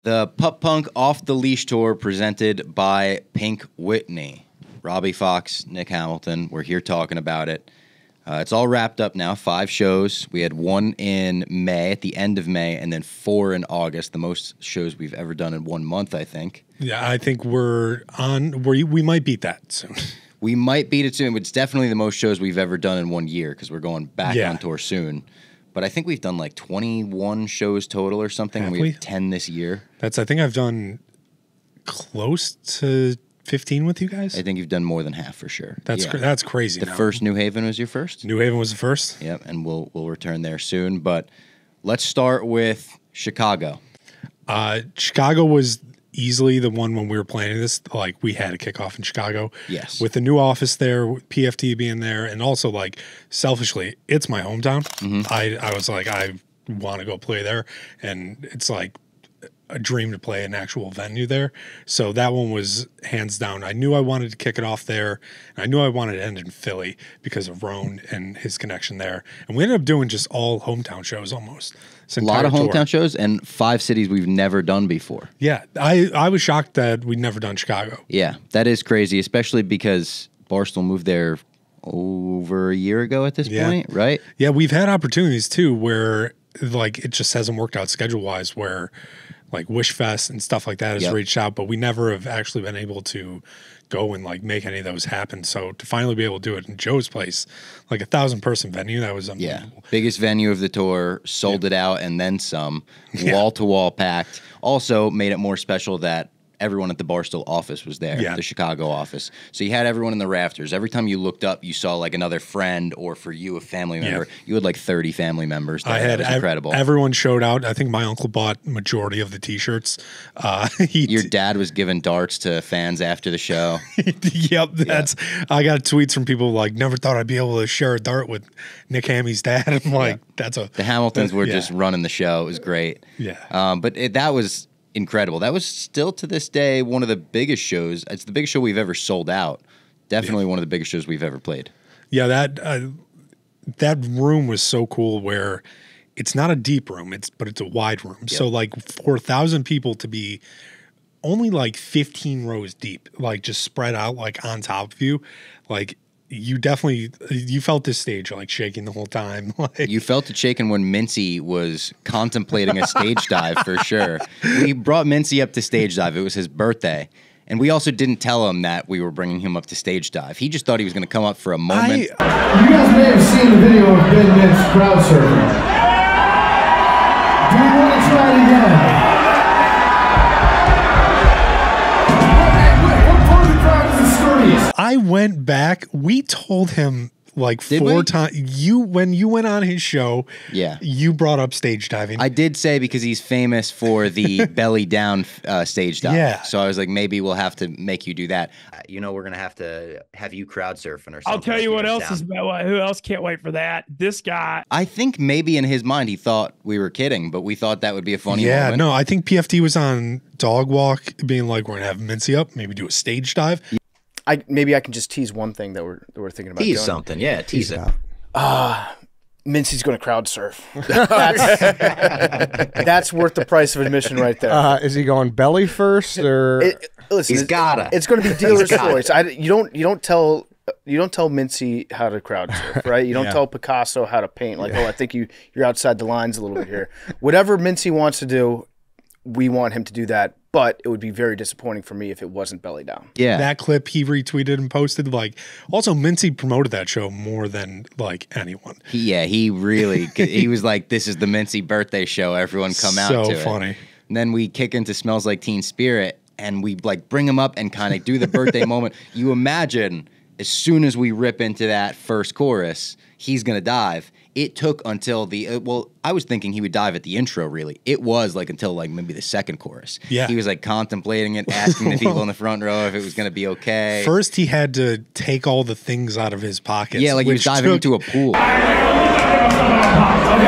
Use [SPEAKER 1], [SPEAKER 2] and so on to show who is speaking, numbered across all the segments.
[SPEAKER 1] The Pup Punk Off the Leash Tour presented by Pink Whitney. Robbie Fox, Nick Hamilton, we're here talking about it. It's all wrapped up now, 5 shows. We had 1 in May, at the end of May, and then 4 in August, the most shows we've ever done in 1 month, I think.
[SPEAKER 2] Yeah, I think we might beat that soon.
[SPEAKER 1] We might beat it soon, but it's definitely the most shows we've ever done in 1 year because we're going back on tour soon. But I think we've done like 21 shows total or something, and we have 10 this year.
[SPEAKER 2] I think I've done close to 15 with you guys.
[SPEAKER 1] I think you've done more than half for sure.
[SPEAKER 2] That's crazy.
[SPEAKER 1] The first New Haven was your first?
[SPEAKER 2] New Haven was the first.
[SPEAKER 1] Yep, and we'll return there soon. But let's start with Chicago.
[SPEAKER 2] Chicago was easily the one when we were planning this. Like, we had a kickoff in Chicago.
[SPEAKER 1] Yes.
[SPEAKER 2] With the new office there, with PFT being there, and also, like, selfishly, it's my hometown. I was like, I want to go play there, and it's like a dream to play an actual venue there. So that one was hands down. I knew I wanted to kick it off there, and I knew I wanted to end in Philly because of Rone and his connection there. And we ended up doing just all hometown shows almost.
[SPEAKER 1] A lot of hometown shows and 5 cities we've never done before.
[SPEAKER 2] Yeah, I was shocked that we'd never done Chicago.
[SPEAKER 1] Yeah, that is crazy, especially because Barstool moved there over a year ago at this point, right?
[SPEAKER 2] Yeah, we've had opportunities too where like it just hasn't worked out schedule-wise, where like Wish Fest and stuff like that has reached out, but we never have actually been able to go and like make any of those happen. So to finally be able to do it in Joe's place, like 1,000-person venue, that was unbelievable.
[SPEAKER 1] Yeah, biggest venue of the tour, sold it out and then some, wall-to-wall packed. Also made it more special that everyone at the Barstool office was there, the Chicago office. So you had everyone in the rafters. Every time you looked up, you saw like another friend, or for you, a family member. You had like 30 family members there. That was incredible. Everyone
[SPEAKER 2] showed out. I think my uncle bought majority of the T-shirts.
[SPEAKER 1] Your dad was giving darts to fans after the show.
[SPEAKER 2] I got tweets from people like, never thought I'd be able to share a dart with Nick Hammy's dad. I'm like, the
[SPEAKER 1] Hamiltons were just running the show. It was great.
[SPEAKER 2] Yeah.
[SPEAKER 1] But that was incredible. That was still to this day one of the biggest shows. It's the biggest show we've ever sold out. Definitely one of the biggest shows we've ever played.
[SPEAKER 2] Yeah, that room was so cool where it's not a deep room, but it's a wide room. So like for 1,000 people to be only like 15 rows deep, like just spread out like on top of you, like you felt this stage like shaking the whole time. Like,
[SPEAKER 1] you felt it shaking when Mincy was contemplating a stage dive for sure. We brought Mincy up to stage dive. It was his birthday. And we also didn't tell him that we were bringing him up to stage dive. He just thought he was going to come up for a moment.
[SPEAKER 3] You guys may have seen the video of Baniewicz crowd surfing. Do you want to try it again?
[SPEAKER 2] I went back. We told him like 4 times. When you went on his show, you brought up stage diving.
[SPEAKER 1] I did say because he's famous for the belly down stage dive.
[SPEAKER 2] Yeah.
[SPEAKER 1] So I was like, maybe we'll have to make you do that. You know, we're gonna have to have you crowd surfing or something.
[SPEAKER 4] I'll tell you what else is. Who else can't wait for that? This guy.
[SPEAKER 1] I think maybe in his mind he thought we were kidding, but we thought that would be a funny moment.
[SPEAKER 2] No, I think PFT was on Dog Walk, being like, we're gonna have Mincy up, maybe do a stage dive.
[SPEAKER 5] Maybe I can just tease one thing that we're thinking about.
[SPEAKER 1] Tease something, tease it.
[SPEAKER 5] Mincy's going to crowd surf. That's worth the price of admission right there.
[SPEAKER 6] Is he going belly first or?
[SPEAKER 5] Listen,
[SPEAKER 1] he's gotta.
[SPEAKER 5] It's going to be dealer's choice. You don't tell Mincy how to crowd surf, right? You don't tell Picasso how to paint. Like, I think you're outside the lines a little bit here. Whatever Mincy wants to do, we want him to do that. But it would be very disappointing for me if it wasn't belly down.
[SPEAKER 1] Yeah.
[SPEAKER 2] That clip he retweeted and posted. Like, also Mincy promoted that show more than like anyone.
[SPEAKER 1] He really, he was like, this is the Mincy birthday show. Everyone come out to it.
[SPEAKER 2] So funny.
[SPEAKER 1] And then we kick into Smells Like Teen Spirit and we like bring him up and kind of do the birthday moment. You imagine as soon as we rip into that first chorus, he's going to dive. It took until I was thinking he would dive at the intro, really. It was like until like maybe the second chorus.
[SPEAKER 2] Yeah.
[SPEAKER 1] He was like contemplating it, asking the people in the front row if it was going to be okay.
[SPEAKER 2] First, he had to take all the things out of his pockets.
[SPEAKER 1] Yeah, like he was diving into a pool.
[SPEAKER 3] Okay,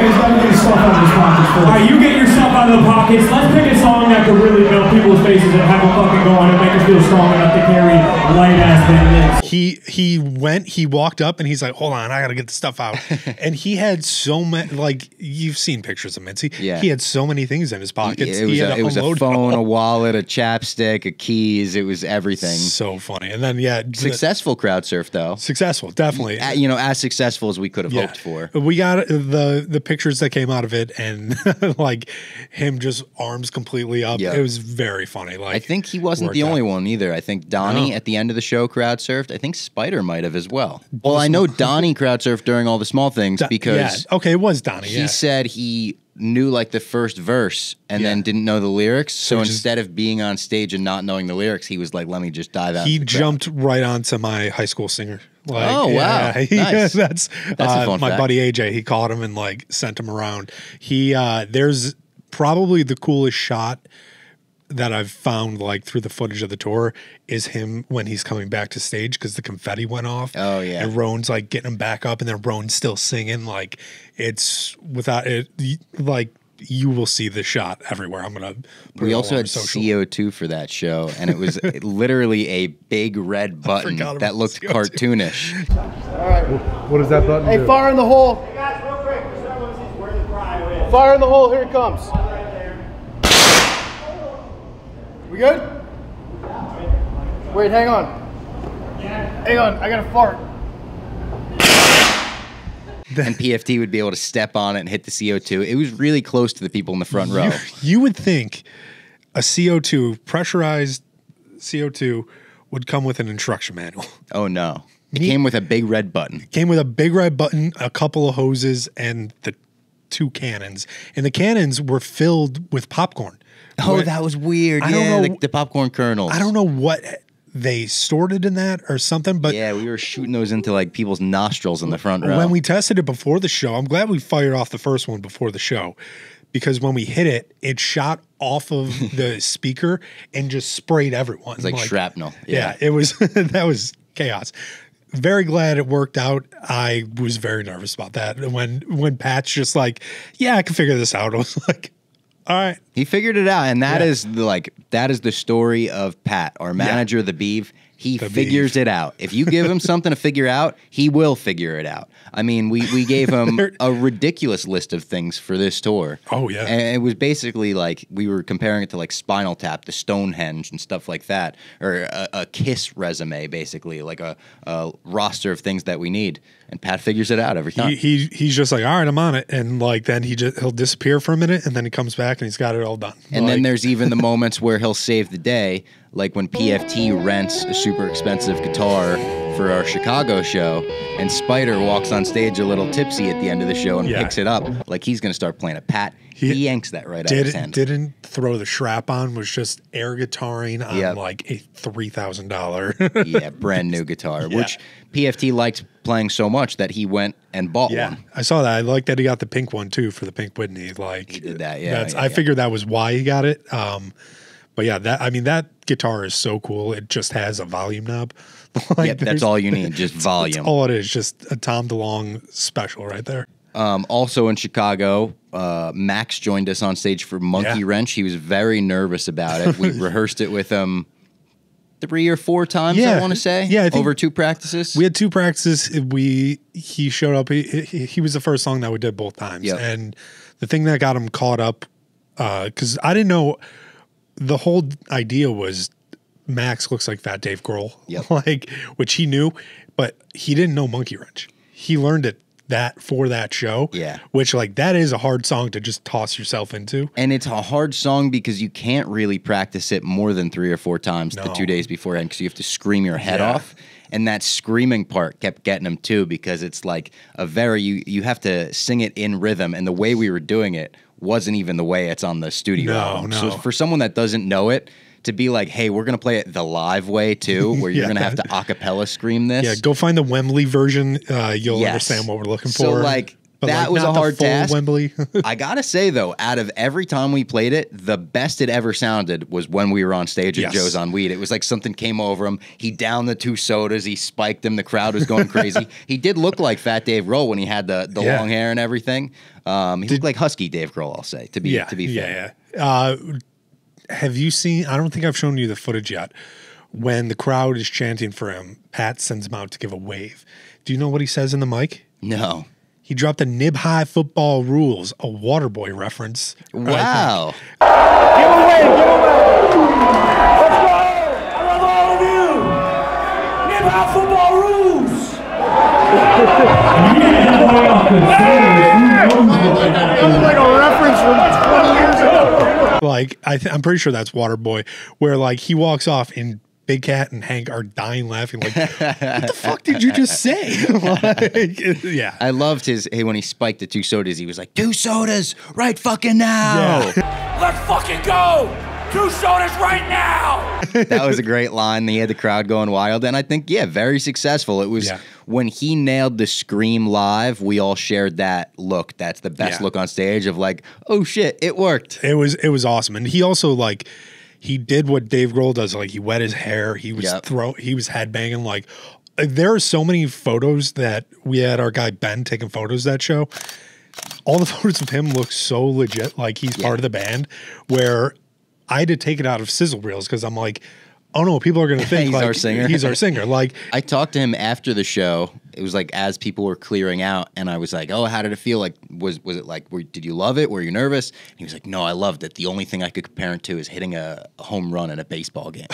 [SPEAKER 3] he's got to get himself out of his pockets first.
[SPEAKER 7] All right, you get yourself out of the pockets. Let's pick a song that could really melt people's faces and have them fucking going and make us feel strong enough to carry light ass Ben Mintz.
[SPEAKER 2] He walked up and he's like, hold on, I gotta get the stuff out. And he had so many, like, you've seen pictures of Mincy.
[SPEAKER 1] Yeah.
[SPEAKER 2] He had so many things in his pockets.
[SPEAKER 1] It was a phone, a wallet, a chapstick, a keys. It was everything.
[SPEAKER 2] So funny. And then,
[SPEAKER 1] successful crowd surf, though.
[SPEAKER 2] Successful, definitely.
[SPEAKER 1] As successful as we could have hoped for.
[SPEAKER 2] We got the pictures that came out of it, and like him just arms completely up. It was very funny. Like,
[SPEAKER 1] I think he wasn't the only one either. I think Donnie at the end of the show crowd surfed. I think Spider might have as well. Well, I know Donnie crowd surfed during all the small things because
[SPEAKER 2] it was Donnie.
[SPEAKER 1] He said he knew like the first verse and then didn't know the lyrics. So instead of being on stage and not knowing the lyrics, he was like, "Let me just dive out." He
[SPEAKER 2] jumped right onto my high school singer. Like,
[SPEAKER 1] oh wow, nice.
[SPEAKER 2] That's
[SPEAKER 1] a fun
[SPEAKER 2] my
[SPEAKER 1] fact.
[SPEAKER 2] buddy AJ. He caught him and like sent him around. He there's probably the coolest shot that I've found like through the footage of the tour is him when he's coming back to stage because the confetti went off.
[SPEAKER 1] Oh yeah,
[SPEAKER 2] and Rone's like getting him back up, and then Rone's still singing. Like it's without it, like you will see the shot everywhere. I'm gonna.
[SPEAKER 1] We also had CO2 for that show, and it was literally a big red button that looked CO2. Cartoonish.
[SPEAKER 3] All right, what does that button do?
[SPEAKER 5] Hey, fire in the hole! Hey guys, real quick, where the cryo is. Fire in the hole! Here it comes. We good? Wait, hang on. Hang on, I got a fart.
[SPEAKER 1] And PFT would be able to step on it and hit the CO2. It was really close to the people in the front row.
[SPEAKER 2] You would think a pressurized CO2 would come with an instruction manual.
[SPEAKER 1] Oh, no. It came with a big red button.
[SPEAKER 2] It came with a big red button, a couple of hoses, and the 2 cannons. And the cannons were filled with popcorn.
[SPEAKER 1] Oh, that was weird. I don't know. The popcorn kernels.
[SPEAKER 2] I don't know what they stored it in that or something, but
[SPEAKER 1] yeah, we were shooting those into like people's nostrils in the front row.
[SPEAKER 2] When we tested it before the show, I'm glad we fired off the first one before the show because when we hit it, it shot off of the speaker and just sprayed everyone.
[SPEAKER 1] It was like shrapnel.
[SPEAKER 2] Yeah, it was. That was chaos. Very glad it worked out. I was very nervous about that. When Pat's just like, yeah, I can figure this out. I was like, all right.
[SPEAKER 1] He figured it out, and that is the story of Pat, our manager, the Beeve. He figures it out. If you give him something to figure out, he will figure it out. I mean, we gave him a ridiculous list of things for this tour.
[SPEAKER 2] Oh, yeah.
[SPEAKER 1] And it was basically like we were comparing it to like Spinal Tap, the Stonehenge and stuff like that, or a KISS resume, basically, like a roster of things that we need. And Pat figures it out every time.
[SPEAKER 2] He's just like, all right, I'm on it. And like then he'll disappear for a minute, and then he comes back and he's got it all done.
[SPEAKER 1] And then there's even the moments where he'll save the day, like when PFT rents a super expensive guitar for our Chicago show, and Spider walks on stage a little tipsy at the end of the show and picks it up like he's going to start playing it. Pat, he yanks that right out of his hand.
[SPEAKER 2] Didn't throw the strap on, was just air guitaring on like a $3,000
[SPEAKER 1] brand new guitar, which PFT liked playing so much that he went and bought one.
[SPEAKER 2] I saw that. I like that he got the pink one too for the Pink Whitney. Like
[SPEAKER 1] he did that,
[SPEAKER 2] I figured that was why he got it. But yeah, that guitar is so cool. It just has a volume knob.
[SPEAKER 1] That's all you need, just volume.
[SPEAKER 2] That's all it is, just a Tom DeLonge special right there.
[SPEAKER 1] Also in Chicago, Max joined us on stage for Monkey Wrench. He was very nervous about it. We rehearsed it with him 3 or 4 times, I want to say.
[SPEAKER 2] Yeah, I think
[SPEAKER 1] over 2 practices.
[SPEAKER 2] We had 2 practices. He showed up. He was the first song that we did both times.
[SPEAKER 1] Yep.
[SPEAKER 2] And the thing that got him caught up, because I didn't know, the whole idea was Max looks like Fat Dave Grohl, which he knew, but he didn't know Monkey Wrench. He learned it for that show, which like that is a hard song to just toss yourself into.
[SPEAKER 1] And it's a hard song because you can't really practice it more than 3 or 4 times the 2 days beforehand because you have to scream your head off. And that screaming part kept getting him too because it's like you have to sing it in rhythm, and the way we were doing it wasn't even the way it's on the studio album. So for someone that doesn't know it, to be like, hey, we're going to play it the live way too, where you're going to have to a cappella scream this.
[SPEAKER 2] Yeah, go find the Wembley version. You'll understand what we're looking for.
[SPEAKER 1] So like, that was a hard task.
[SPEAKER 2] Wembley.
[SPEAKER 1] I got to say though, out of every time we played it, the best it ever sounded was when we were on stage at Joe's on Weed. It was like something came over him. He downed the 2 sodas. He spiked them. The crowd was going crazy. He did look like Fat Dave Grohl when he had the long hair and everything. He looked like Husky Dave Grohl, I'll say, to be fair.
[SPEAKER 2] Have you seen, I don't think I've shown you the footage yet, when the crowd is chanting for him, Pat sends him out to give a wave. Do you know what he says in the mic?
[SPEAKER 1] No.
[SPEAKER 2] He dropped a nib-high football rules, a Waterboy reference.
[SPEAKER 1] Wow.
[SPEAKER 7] Give away! Let's go! I love all of you! Nib-high football rules!
[SPEAKER 5] That was like a reference from 20 years ago.
[SPEAKER 2] Like, I'm pretty sure that's Waterboy, where like he walks off and Big Cat and Hank are dying laughing. Like, what the fuck did you just say? Like, yeah.
[SPEAKER 1] I loved when he spiked the 2 sodas, he was like, 2 sodas right fucking now.
[SPEAKER 2] Yeah.
[SPEAKER 7] Let's fucking go! 2 sodas right now!
[SPEAKER 1] That was a great line. He had the crowd going wild. And I think, very successful. It was when he nailed the scream live, we all shared that look. That's the best look on stage of like, oh shit, it worked.
[SPEAKER 2] It was awesome. And he also like, he did what Dave Grohl does. Like he wet his hair. He was he was headbanging. Like there are so many photos that we had our guy Ben taking photos of that show. All the photos of him look so legit. Like he's part of the band, where I had to take it out of sizzle reels because I'm like, oh no, people are going to think
[SPEAKER 1] he's
[SPEAKER 2] like
[SPEAKER 1] our singer.
[SPEAKER 2] He's our singer. Like
[SPEAKER 1] I talked to him after the show. It was like as people were clearing out, and I was like, "Oh, how did it feel? Like, was it like? Did you love it? Were you nervous?" And he was like, "No, I loved it. The only thing I could compare it to is hitting a home run in a baseball game."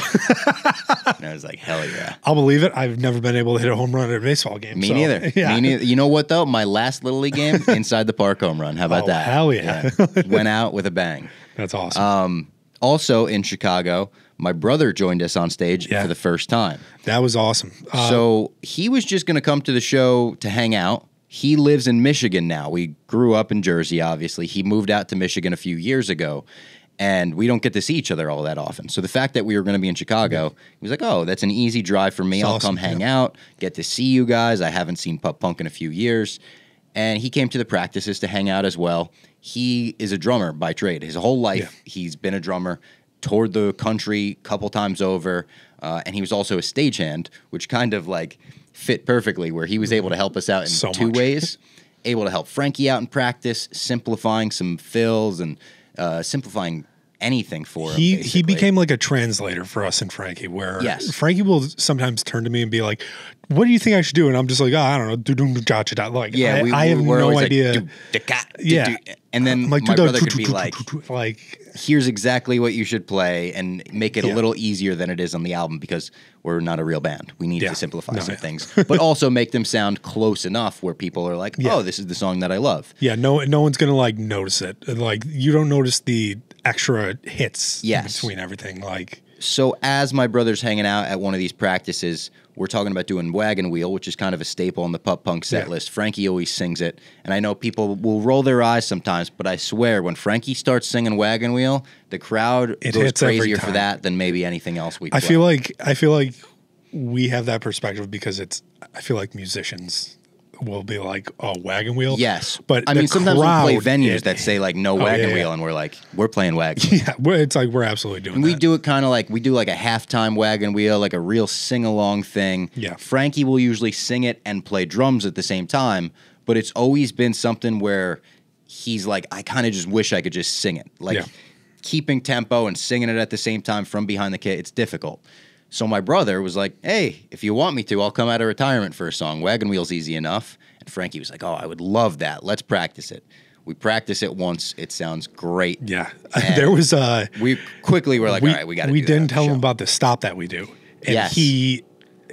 [SPEAKER 1] And I was like, "Hell yeah!"
[SPEAKER 2] I'll believe it. I've never been able to hit a home run at a baseball game.
[SPEAKER 1] Me neither.
[SPEAKER 2] Yeah.
[SPEAKER 1] Me neither. You know what though? My last Little League game, inside the park home run. How about that?
[SPEAKER 2] Hell yeah!
[SPEAKER 1] Went out with a bang.
[SPEAKER 2] That's awesome.
[SPEAKER 1] Also in Chicago, my brother joined us on stage for the first time.
[SPEAKER 2] That was awesome.
[SPEAKER 1] So he was just going to come to the show to hang out. He lives in Michigan now. We grew up in Jersey, obviously. He moved out to Michigan a few years ago, and we don't get to see each other all that often. So the fact that we were going to be in Chicago, he was like, oh, that's an easy drive for me. I'll come hang out, get to see you guys. I haven't seen Pup Punk in a few years. And he came to the practices to hang out as well. He is a drummer by trade. His whole life, he's been a drummer, toured the country a couple times over, and he was also a stagehand, which kind of like fit perfectly, where he was able to help us out in two ways. Able to help Frankie out in practice, simplifying some fills and simplifying anything for him.
[SPEAKER 2] He became like a translator for us and Frankie, where Frankie will sometimes turn to me and be like, what do you think I should do? And I'm just like, oh, I don't know. Like, I have no idea.
[SPEAKER 1] And then my brother could be like, here's exactly what you should play, and make it a little easier than it is on the album, because we're not a real band. We need to simplify some things, but also make them sound close enough where people are like, oh, this is the song that I love.
[SPEAKER 2] Yeah, no one's going to like notice it. Like you don't notice the extra hits between everything. Like,
[SPEAKER 1] so as my brother's hanging out at one of these practices, we're talking about doing Wagon Wheel, which is kind of a staple on the Pup Punk set list. Frankie always sings it, and I know people will roll their eyes sometimes, but I swear when Frankie starts singing Wagon Wheel, the crowd goes crazier for that than maybe anything else we play.
[SPEAKER 2] I feel like we have that perspective because I feel like musicians will be like, oh, Wagon Wheel?
[SPEAKER 1] Yes.
[SPEAKER 2] But
[SPEAKER 1] I mean, sometimes we play venues that say like no Wagon Wheel, and we're like, we're playing Wagon Wheel.
[SPEAKER 2] Yeah, it's like we're absolutely doing
[SPEAKER 1] and
[SPEAKER 2] that.
[SPEAKER 1] We do it kind of like, we do like a halftime Wagon Wheel, like a real sing-along thing.
[SPEAKER 2] Yeah.
[SPEAKER 1] Frankie will usually sing it and play drums at the same time, but it's always been something where he's like, I kind of just wish I could just sing it. Like keeping tempo and singing it at the same time from behind the kit, it's difficult. So my brother was like, hey, if you want me to, I'll come out of retirement for a song. Wagon Wheel's easy enough. And Frankie was like, oh, I would love that. Let's practice it. We practiced it once. It sounds great.
[SPEAKER 2] Yeah. There was
[SPEAKER 1] we quickly were like, all right, we got to do that.
[SPEAKER 2] We didn't tell him about the stop that we do. And he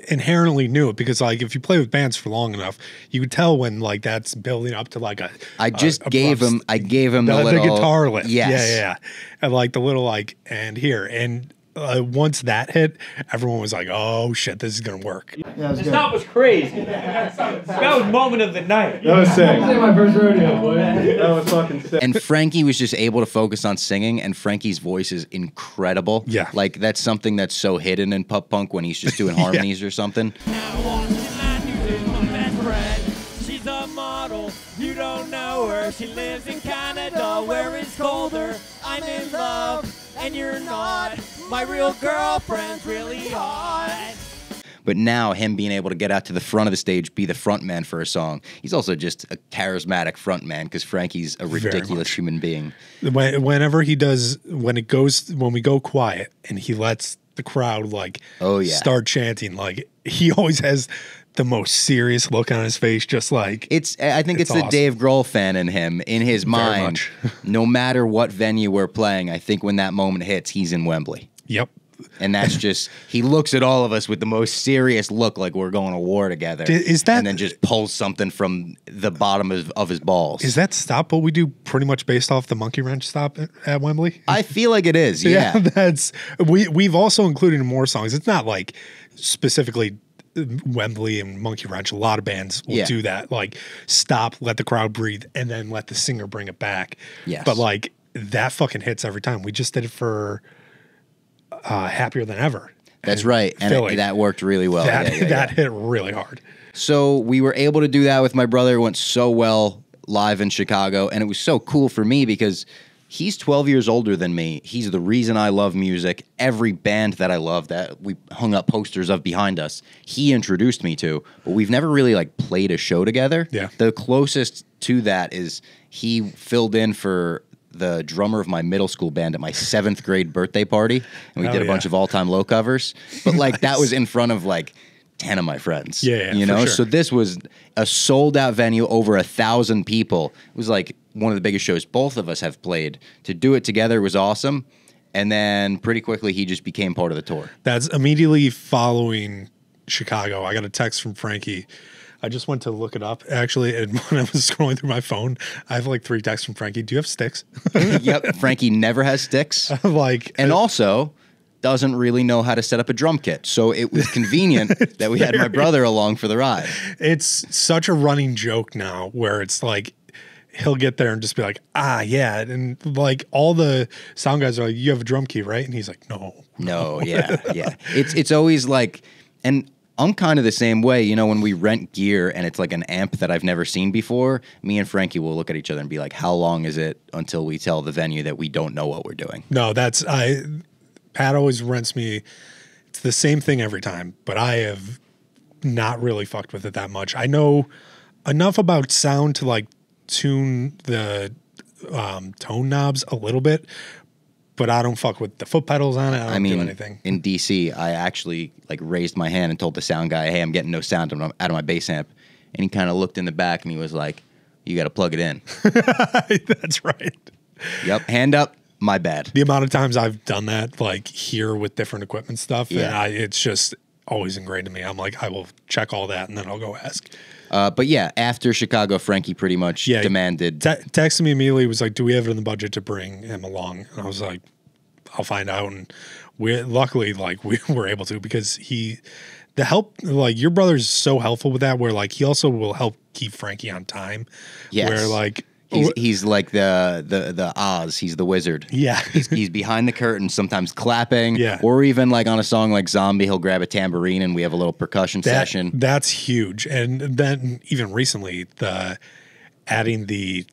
[SPEAKER 2] inherently knew it, because like if you play with bands for long enough, you could tell when like that's building up to like a
[SPEAKER 1] I gave him the little
[SPEAKER 2] guitar lift.
[SPEAKER 1] Yes.
[SPEAKER 2] Yeah. And like the little like, and here. And once that hit, everyone was like, oh shit, this is gonna work.
[SPEAKER 7] The stop was crazy. That was moment of the night.
[SPEAKER 3] That was sick. That was my first rodeo, boy. That was fucking sick.
[SPEAKER 1] And Frankie was just able to focus on singing, and Frankie's voice is incredible.
[SPEAKER 2] Yeah.
[SPEAKER 1] Like that's something that's so hidden in Pup Punk when he's just doing harmonies or something.
[SPEAKER 7] She's a model, you don't know her. She lives in Canada where it's colder. I'm in love and you're not. My real girlfriend's really hot.
[SPEAKER 1] But now him being able to get out to the front of the stage, be the front man for a song, he's also just a charismatic front man, because Frankie's a ridiculous human being.
[SPEAKER 2] Whenever he does, when we go quiet and he lets the crowd like
[SPEAKER 1] start
[SPEAKER 2] chanting. Like he always has the most serious look on his face, just like
[SPEAKER 1] I think it's the Dave Grohl fan in him. In his mind, no matter what venue we're playing, I think when that moment hits, he's in Wembley.
[SPEAKER 2] Yep.
[SPEAKER 1] And that's just, he looks at all of us with the most serious look, like we're going to war together. And then just pulls something from the bottom of his balls.
[SPEAKER 2] Is that stop what we do pretty much based off the monkey wrench stop at Wembley?
[SPEAKER 1] I feel like it is, yeah.
[SPEAKER 2] We've also included in more songs. It's not like specifically Wembley and monkey wrench. A lot of bands will do that. Like stop, let the crowd breathe, and then let the singer bring it back.
[SPEAKER 1] Yes.
[SPEAKER 2] But like that fucking hits every time. We just did it for Happier Than Ever.
[SPEAKER 1] That's right. And that worked really well.
[SPEAKER 2] That hit really hard.
[SPEAKER 1] So we were able to do that with my brother. It went so well live in Chicago. And it was so cool for me because he's 12 years older than me. He's the reason I love music. Every band that I love that we hung up posters of behind us, he introduced me to. But we've never really like played a show together.
[SPEAKER 2] Yeah.
[SPEAKER 1] The closest to that is he filled in for the drummer of my middle school band at my 7th grade birthday party, and we did a bunch of all-time low covers. But like that was in front of like 10 of my friends. You know, so this was a sold-out venue, over 1,000 people. It was like one of the biggest shows both of us have played. To do it together was awesome, and then pretty quickly he just became part of the tour.
[SPEAKER 2] That's immediately following Chicago. I got a text from Frankie. I just went to look it up, actually, and when I was scrolling through my phone, I have like 3 texts from Frankie. Do you have sticks?
[SPEAKER 1] Yep, Frankie never has sticks. And also doesn't really know how to set up a drum kit. So it was convenient that we had my brother along for the ride.
[SPEAKER 2] It's such a running joke now where it's like, he'll get there and just be like, yeah. And like all the sound guys are like, you have a drum key, right? And he's like, no.
[SPEAKER 1] Yeah. It's always like, and I'm kind of the same way, you know, when we rent gear and it's like an amp that I've never seen before, me and Frankie will look at each other and be like, how long is it until we tell the venue that we don't know what we're doing?
[SPEAKER 2] No, Pat always rents me. It's the same thing every time, but I have not really fucked with it that much. I know enough about sound to like tune the tone knobs a little bit, but I don't fuck with the foot pedals on it. I don't do anything.
[SPEAKER 1] In DC, I actually like raised my hand and told the sound guy, hey, I'm getting no sound out of my bass amp. And he kind of looked in the back and he was like, you got to plug it in.
[SPEAKER 2] That's right.
[SPEAKER 1] Yep. Hand up. My bad.
[SPEAKER 2] The amount of times I've done that, like here with different equipment stuff, and it's just always ingrained in me. I'm like, I will check all that and then I'll go ask.
[SPEAKER 1] But yeah, after Chicago, Frankie pretty much demanded.
[SPEAKER 2] Texted me immediately, was like, do we have it in the budget to bring him along? And I was like, I'll find out. And luckily, like, we were able to, because your brother's so helpful with that, where like he also will help keep Frankie on time.
[SPEAKER 1] Yes.
[SPEAKER 2] Where like,
[SPEAKER 1] He's like the Oz. He's the wizard.
[SPEAKER 2] Yeah.
[SPEAKER 1] he's behind the curtain, sometimes clapping.
[SPEAKER 2] Yeah.
[SPEAKER 1] Or even like on a song like Zombie, he'll grab a tambourine and we have a little percussion session.
[SPEAKER 2] That's huge. And then even recently, adding the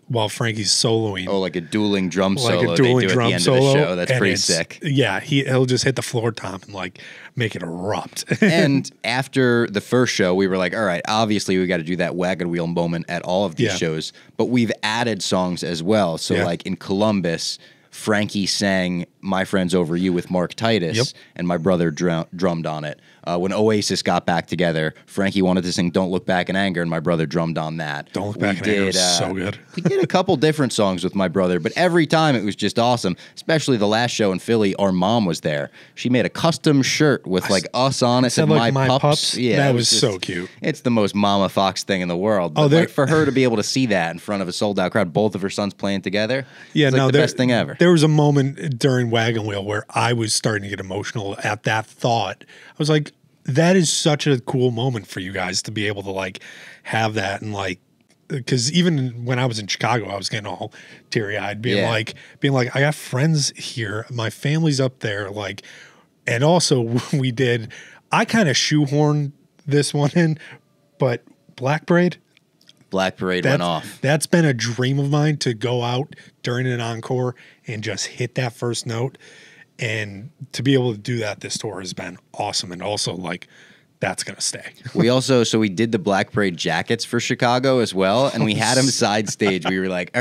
[SPEAKER 2] while Frankie's soloing.
[SPEAKER 1] Oh, like a dueling drum solo.
[SPEAKER 2] Like a dueling
[SPEAKER 1] they do
[SPEAKER 2] drum
[SPEAKER 1] at the
[SPEAKER 2] solo.
[SPEAKER 1] End of the show. That's pretty sick.
[SPEAKER 2] Yeah, he'll just hit the floor tom and like make it erupt.
[SPEAKER 1] And after the first show, we were like, all right, obviously we got to do that wagon wheel moment at all of these shows, but we've added songs as well. So like in Columbus, Frankie sang My Friends Over You with Mark Titus, and my brother drummed on it. When Oasis got back together, Frankie wanted to sing Don't Look Back in Anger, and my brother drummed on that.
[SPEAKER 2] Don't Look Back in Anger is so good.
[SPEAKER 1] We did a couple different songs with my brother, but every time it was just awesome, especially the last show in Philly. Our mom was there. She made a custom shirt with like us on it,
[SPEAKER 2] said
[SPEAKER 1] like
[SPEAKER 2] My Pups.
[SPEAKER 1] Yeah,
[SPEAKER 2] that was so cute.
[SPEAKER 1] It's the most Mama Fox thing in the world. But like for her to be able to see that in front of a sold-out crowd, both of her sons playing together, it's like the best thing ever.
[SPEAKER 2] There was a moment during Wagon Wheel where I was starting to get emotional at that thought. I was like, that is such a cool moment for you guys to be able to like have that. And like, because even when I was in Chicago, I was getting all teary-eyed, being like, I got friends here, my family's up there, like, and also I kind of shoehorned this one in, but Black Parade
[SPEAKER 1] went off.
[SPEAKER 2] That's been a dream of mine, to go out during an encore and just hit that first note. And to be able to do that this tour has been awesome. And also, like, that's going to stay.
[SPEAKER 1] We did the Black Parade jackets for Chicago as well, and we had them side stage. We were like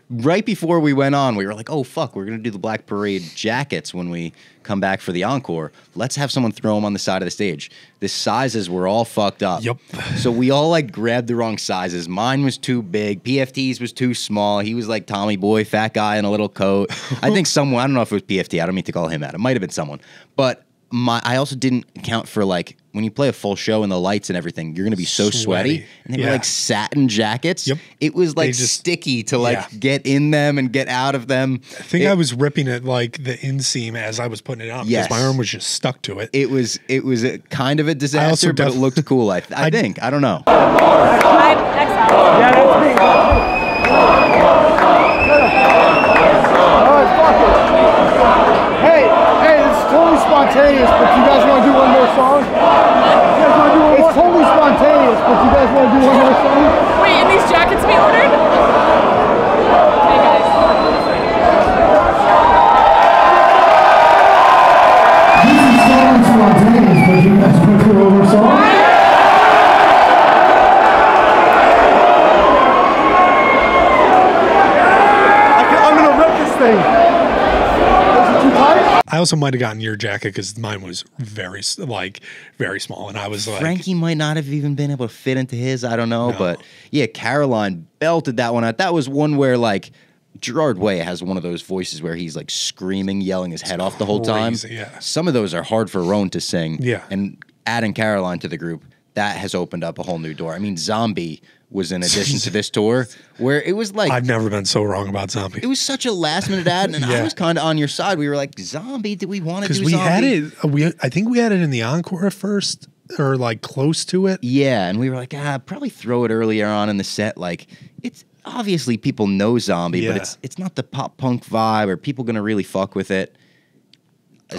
[SPEAKER 1] right before we went on, we were like, oh, fuck, we're going to do the Black Parade jackets when we come back for the encore. Let's have someone throw them on the side of the stage. The sizes were all fucked up.
[SPEAKER 2] Yep.
[SPEAKER 1] So we all like grabbed the wrong sizes. Mine was too big. PFT's was too small. He was like Tommy Boy, fat guy in a little coat. I think someone, I don't know if it was PFT. I don't mean to call him out. It might have been someone. But I also didn't account for like when you play a full show and the lights and everything, you're going to be so sweaty. And they were like satin jackets.
[SPEAKER 2] Yep.
[SPEAKER 1] It was like sticky to like get in them and get out of them.
[SPEAKER 2] I think I was ripping it like the inseam as I was putting it on because my arm was just stuck to it.
[SPEAKER 1] It was a kind of a disaster, but it looked cool. I think. I don't know.
[SPEAKER 7] Next time.
[SPEAKER 3] Yeah, that's me. Hey, this is totally spontaneous, but you guys want to do one more song? It's totally spontaneous, but you guys want to do one more song?
[SPEAKER 8] Wait, and these jackets we ordered? Hey guys.
[SPEAKER 3] This is totally spontaneous, but you guys want to do one more song? I'm going to rip this thing.
[SPEAKER 2] I also might have gotten your jacket because mine was very small, and I was like,
[SPEAKER 1] Frankie might not have even been able to fit into his. I don't know, but yeah, Caroline belted that one out. That was one where like Gerard Way has one of those voices where he's like screaming, yelling his head off the whole time.
[SPEAKER 2] Yeah.
[SPEAKER 1] Some of those are hard for Rone to sing.
[SPEAKER 2] Yeah,
[SPEAKER 1] and adding Caroline to the group, that has opened up a whole new door. I mean, Zombie was an addition to this tour where it was like...
[SPEAKER 2] I've never been so wrong about Zombie.
[SPEAKER 1] It was such a last-minute ad, and I was kind of on your side. We were like, Zombie, do we want to do Zombie?
[SPEAKER 2] Because we had it... I think we had it in the encore at first, or like close to it.
[SPEAKER 1] Yeah, and we were like, probably throw it earlier on in the set. Like, it's... Obviously, people know Zombie, but it's not the pop-punk vibe, or people going to really fuck with it.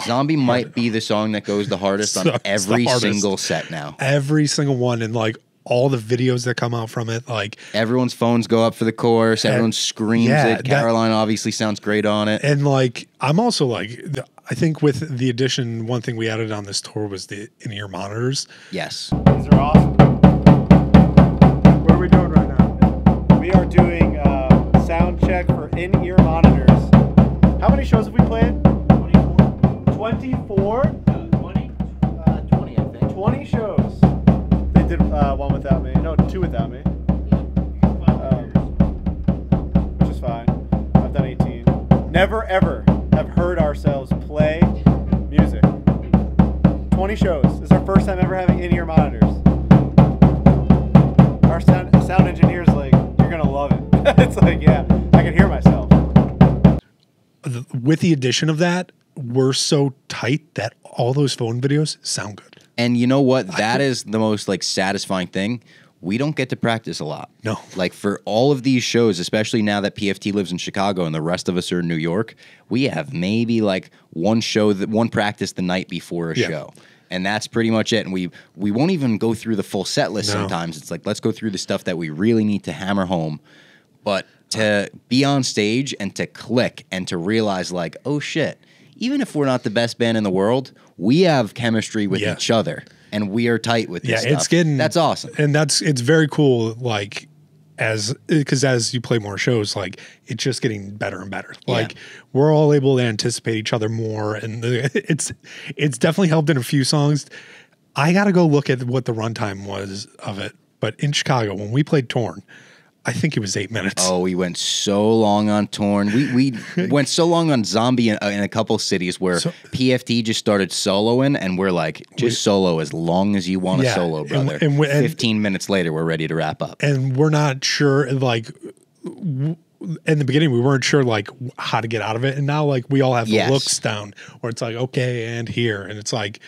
[SPEAKER 1] Zombie might be the song that goes the hardest on every single set now.
[SPEAKER 2] Every single one, and like all the videos that come out from it, like
[SPEAKER 1] everyone's phones go up for the chorus, everyone screams it. Caroline obviously sounds great on it.
[SPEAKER 2] And like, I'm also like, I think with the addition, one thing we added on this tour was the in-ear monitors.
[SPEAKER 1] Yes.
[SPEAKER 9] These are awesome.
[SPEAKER 3] What are we doing right now?
[SPEAKER 9] We are doing sound check for in-ear monitors. How many shows have we played? 24? 20? 20, I think. 20 shows. They did one without me. No, 2 without me. Which is fine. I've done 18. Never, ever have heard ourselves play music. 20 shows. This is our first time ever having in-ear monitors. Our sound engineer's like, you're going to love it. It's like, yeah, I can hear myself.
[SPEAKER 2] With the addition of that, we're so tight that all those phone videos sound good.
[SPEAKER 1] And you know what? That is the most like satisfying thing. We don't get to practice a lot.
[SPEAKER 2] No.
[SPEAKER 1] Like for all of these shows, especially now that PFT lives in Chicago and the rest of us are in New York, we have maybe like one practice the night before a show. And that's pretty much it. And we won't even go through the full set list sometimes. It's like, let's go through the stuff that we really need to hammer home. But to be on stage and to click and to realize like, oh shit, even if we're not the best band in the world, we have chemistry with each other, and we are tight with this stuff. That's awesome,
[SPEAKER 2] and it's very cool. Like because as you play more shows, like it's just getting better and better. Like we're all able to anticipate each other more, and it's definitely helped in a few songs. I got to go look at what the runtime was of it, but in Chicago when we played Torn, I think it was 8 minutes.
[SPEAKER 1] Oh, we went so long on Torn. We went so long on Zombie in a couple cities where PFT just started soloing, and we're like, just solo as long as you want to solo, brother. And 15 minutes later, we're ready to wrap up.
[SPEAKER 2] And we're not sure, like, in the beginning, we weren't sure, like, how to get out of it. And now, like, we all have the looks down where it's like, okay, and here. And it's like,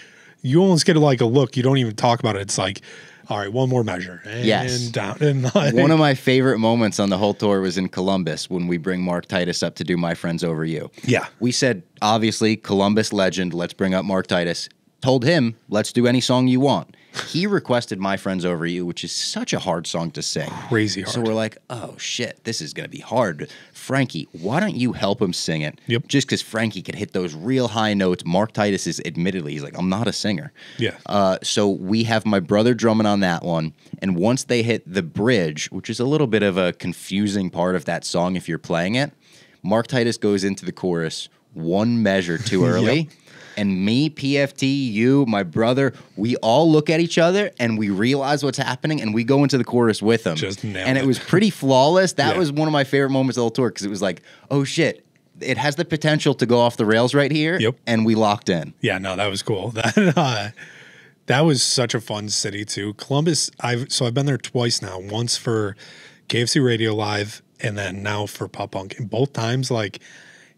[SPEAKER 2] you almost get, like, a look. You don't even talk about it. It's like, all right, one more measure. And down. And like,
[SPEAKER 1] one of my favorite moments on the whole tour was in Columbus when we bring Mark Titus up to do My Friends Over You.
[SPEAKER 2] Yeah.
[SPEAKER 1] We said, obviously, Columbus legend, let's bring up Mark Titus. Told him, let's do any song you want. He requested My Friends Over You, which is such a hard song to sing.
[SPEAKER 2] Crazy hard.
[SPEAKER 1] So we're like, oh, shit, this is going to be hard. Frankie, why don't you help him sing it?
[SPEAKER 2] Yep.
[SPEAKER 1] Just because Frankie could hit those real high notes. Mark Titus is admittedly, he's like, I'm not a singer.
[SPEAKER 2] Yeah.
[SPEAKER 1] So we have my brother drumming on that one. And once they hit the bridge, which is a little bit of a confusing part of that song if you're playing it, Mark Titus goes into the chorus one measure too early.
[SPEAKER 2] Yep.
[SPEAKER 1] And me, PFT, you, my brother, we all look at each other and we realize what's happening and we go into the chorus with them. And it was pretty flawless. That was one of my favorite moments of the whole tour because it was like, oh shit, it has the potential to go off the rails right here.
[SPEAKER 2] Yep.
[SPEAKER 1] And we locked in.
[SPEAKER 2] Yeah, no, that was cool. That was such a fun city too. Columbus, I've been there twice now. Once for KFC Radio Live and then now for Pop Punk. And both times, like,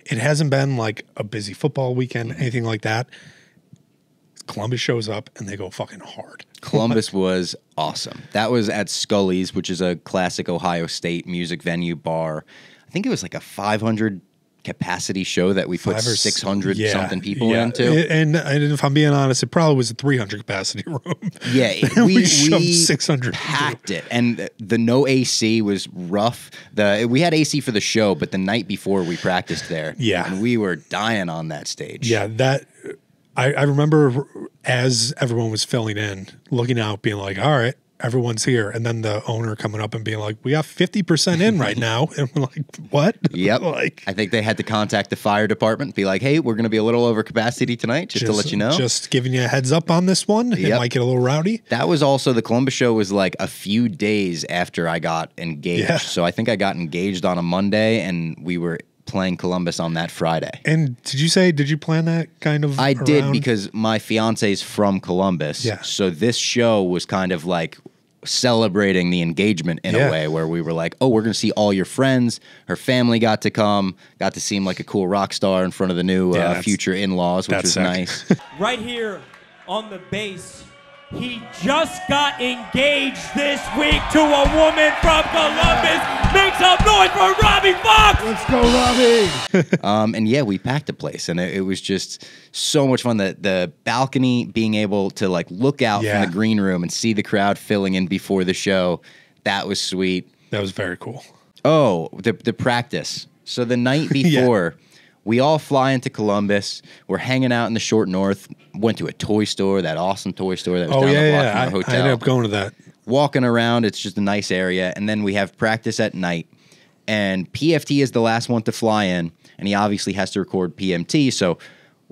[SPEAKER 2] it hasn't been like a busy football weekend, anything like that. Columbus shows up and they go fucking hard.
[SPEAKER 1] Columbus was awesome. That was at Skully's, which is a classic Ohio State music venue bar. I think it was like a 500 capacity show that we put 600 something people into.
[SPEAKER 2] And if I'm being honest, it probably was a 300 capacity room.
[SPEAKER 1] Yeah,
[SPEAKER 2] we shoved 600.
[SPEAKER 1] Packed it, and the no AC was rough. We had AC for the show, but the night before we practiced there, and we were dying on that stage.
[SPEAKER 2] Yeah, that I remember as everyone was filling in, looking out, being like, all right, everyone's here. And then the owner coming up and being like, we got 50% in right now. And we're like, what?
[SPEAKER 1] Yep.
[SPEAKER 2] Like,
[SPEAKER 1] I think they had to contact the fire department, be like, hey, we're going to be a little over capacity tonight, just to let you know.
[SPEAKER 2] Just giving you a heads up on this one. It might get a little rowdy.
[SPEAKER 1] That was also, the Columbus show was like a few days after I got engaged. Yeah. So I think I got engaged on a Monday and we were playing Columbus on that Friday.
[SPEAKER 2] And did you plan that kind of
[SPEAKER 1] I did because my fiance's from Columbus. Yeah. So this show was kind of like celebrating the engagement in a way where we were like, oh, we're going to see all your friends. Her family got to come, got to seem like a cool rock star in front of the new future in-laws, which was nice.
[SPEAKER 7] Right here on the bass, he just got engaged this week to a woman from Columbus. Make some noise for Robbie Fox!
[SPEAKER 3] Let's go, Robbie!
[SPEAKER 1] And yeah, we packed the place, and it was just so much fun. The balcony, being able to like look out from the green room and see the crowd filling in before the show, that was sweet.
[SPEAKER 2] That was very cool.
[SPEAKER 1] Oh, the practice. So the night before, we all fly into Columbus. We're hanging out in the short north. Went to a toy store, that awesome toy store that was down the block from the hotel.
[SPEAKER 2] I ended up going to that.
[SPEAKER 1] Walking around, it's just a nice area. And then we have practice at night. And PFT is the last one to fly in. And he obviously has to record PMT. So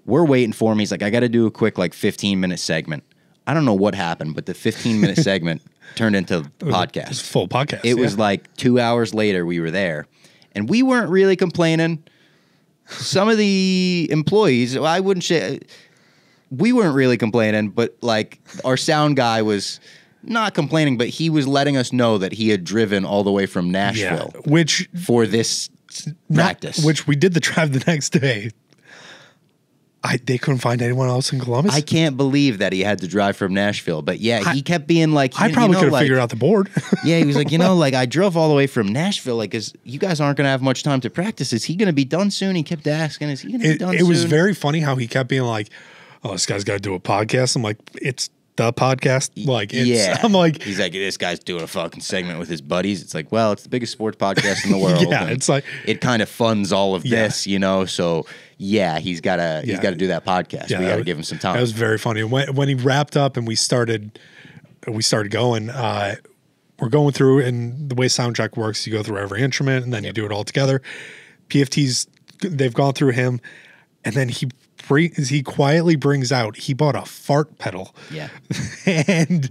[SPEAKER 1] we're waiting for him. He's like, I got to do a quick 15-minute segment. I don't know what happened, but the 15-minute segment turned into podcast. It was
[SPEAKER 2] a full podcast.
[SPEAKER 1] It was like 2 hours later we were there. And we weren't really complaining. Some of the employees, I wouldn't say, we weren't really complaining, but like our sound guy was not complaining, but he was letting us know that he had driven all the way from Nashville, for this practice.
[SPEAKER 2] Which we did the drive the next day. They couldn't find anyone else in Columbus.
[SPEAKER 1] I can't believe that he had to drive from Nashville, but he kept being like,
[SPEAKER 2] I probably could have figured out the board.
[SPEAKER 1] Yeah, he was like, I drove all the way from Nashville, like, because you guys aren't going to have much time to practice. Is he going to be done soon? He kept asking, is he going to be done soon?
[SPEAKER 2] It was very funny how he kept being like, oh, this guy's got to do a podcast. I'm like, it's the podcast. Like, I'm like,
[SPEAKER 1] he's like, this guy's doing a fucking segment with his buddies. It's like, well, it's the biggest sports podcast in the world.
[SPEAKER 2] It's like,
[SPEAKER 1] it kind of funds all of this, So he's got to do that podcast. We got to give him some time.
[SPEAKER 2] That was very funny. When he wrapped up and we started going. We're going through, and the way soundcheck works, you go through every instrument and then you do it all together. They've gone through him, and then he quietly brings out, he bought a fart pedal.
[SPEAKER 1] Yeah.
[SPEAKER 2] And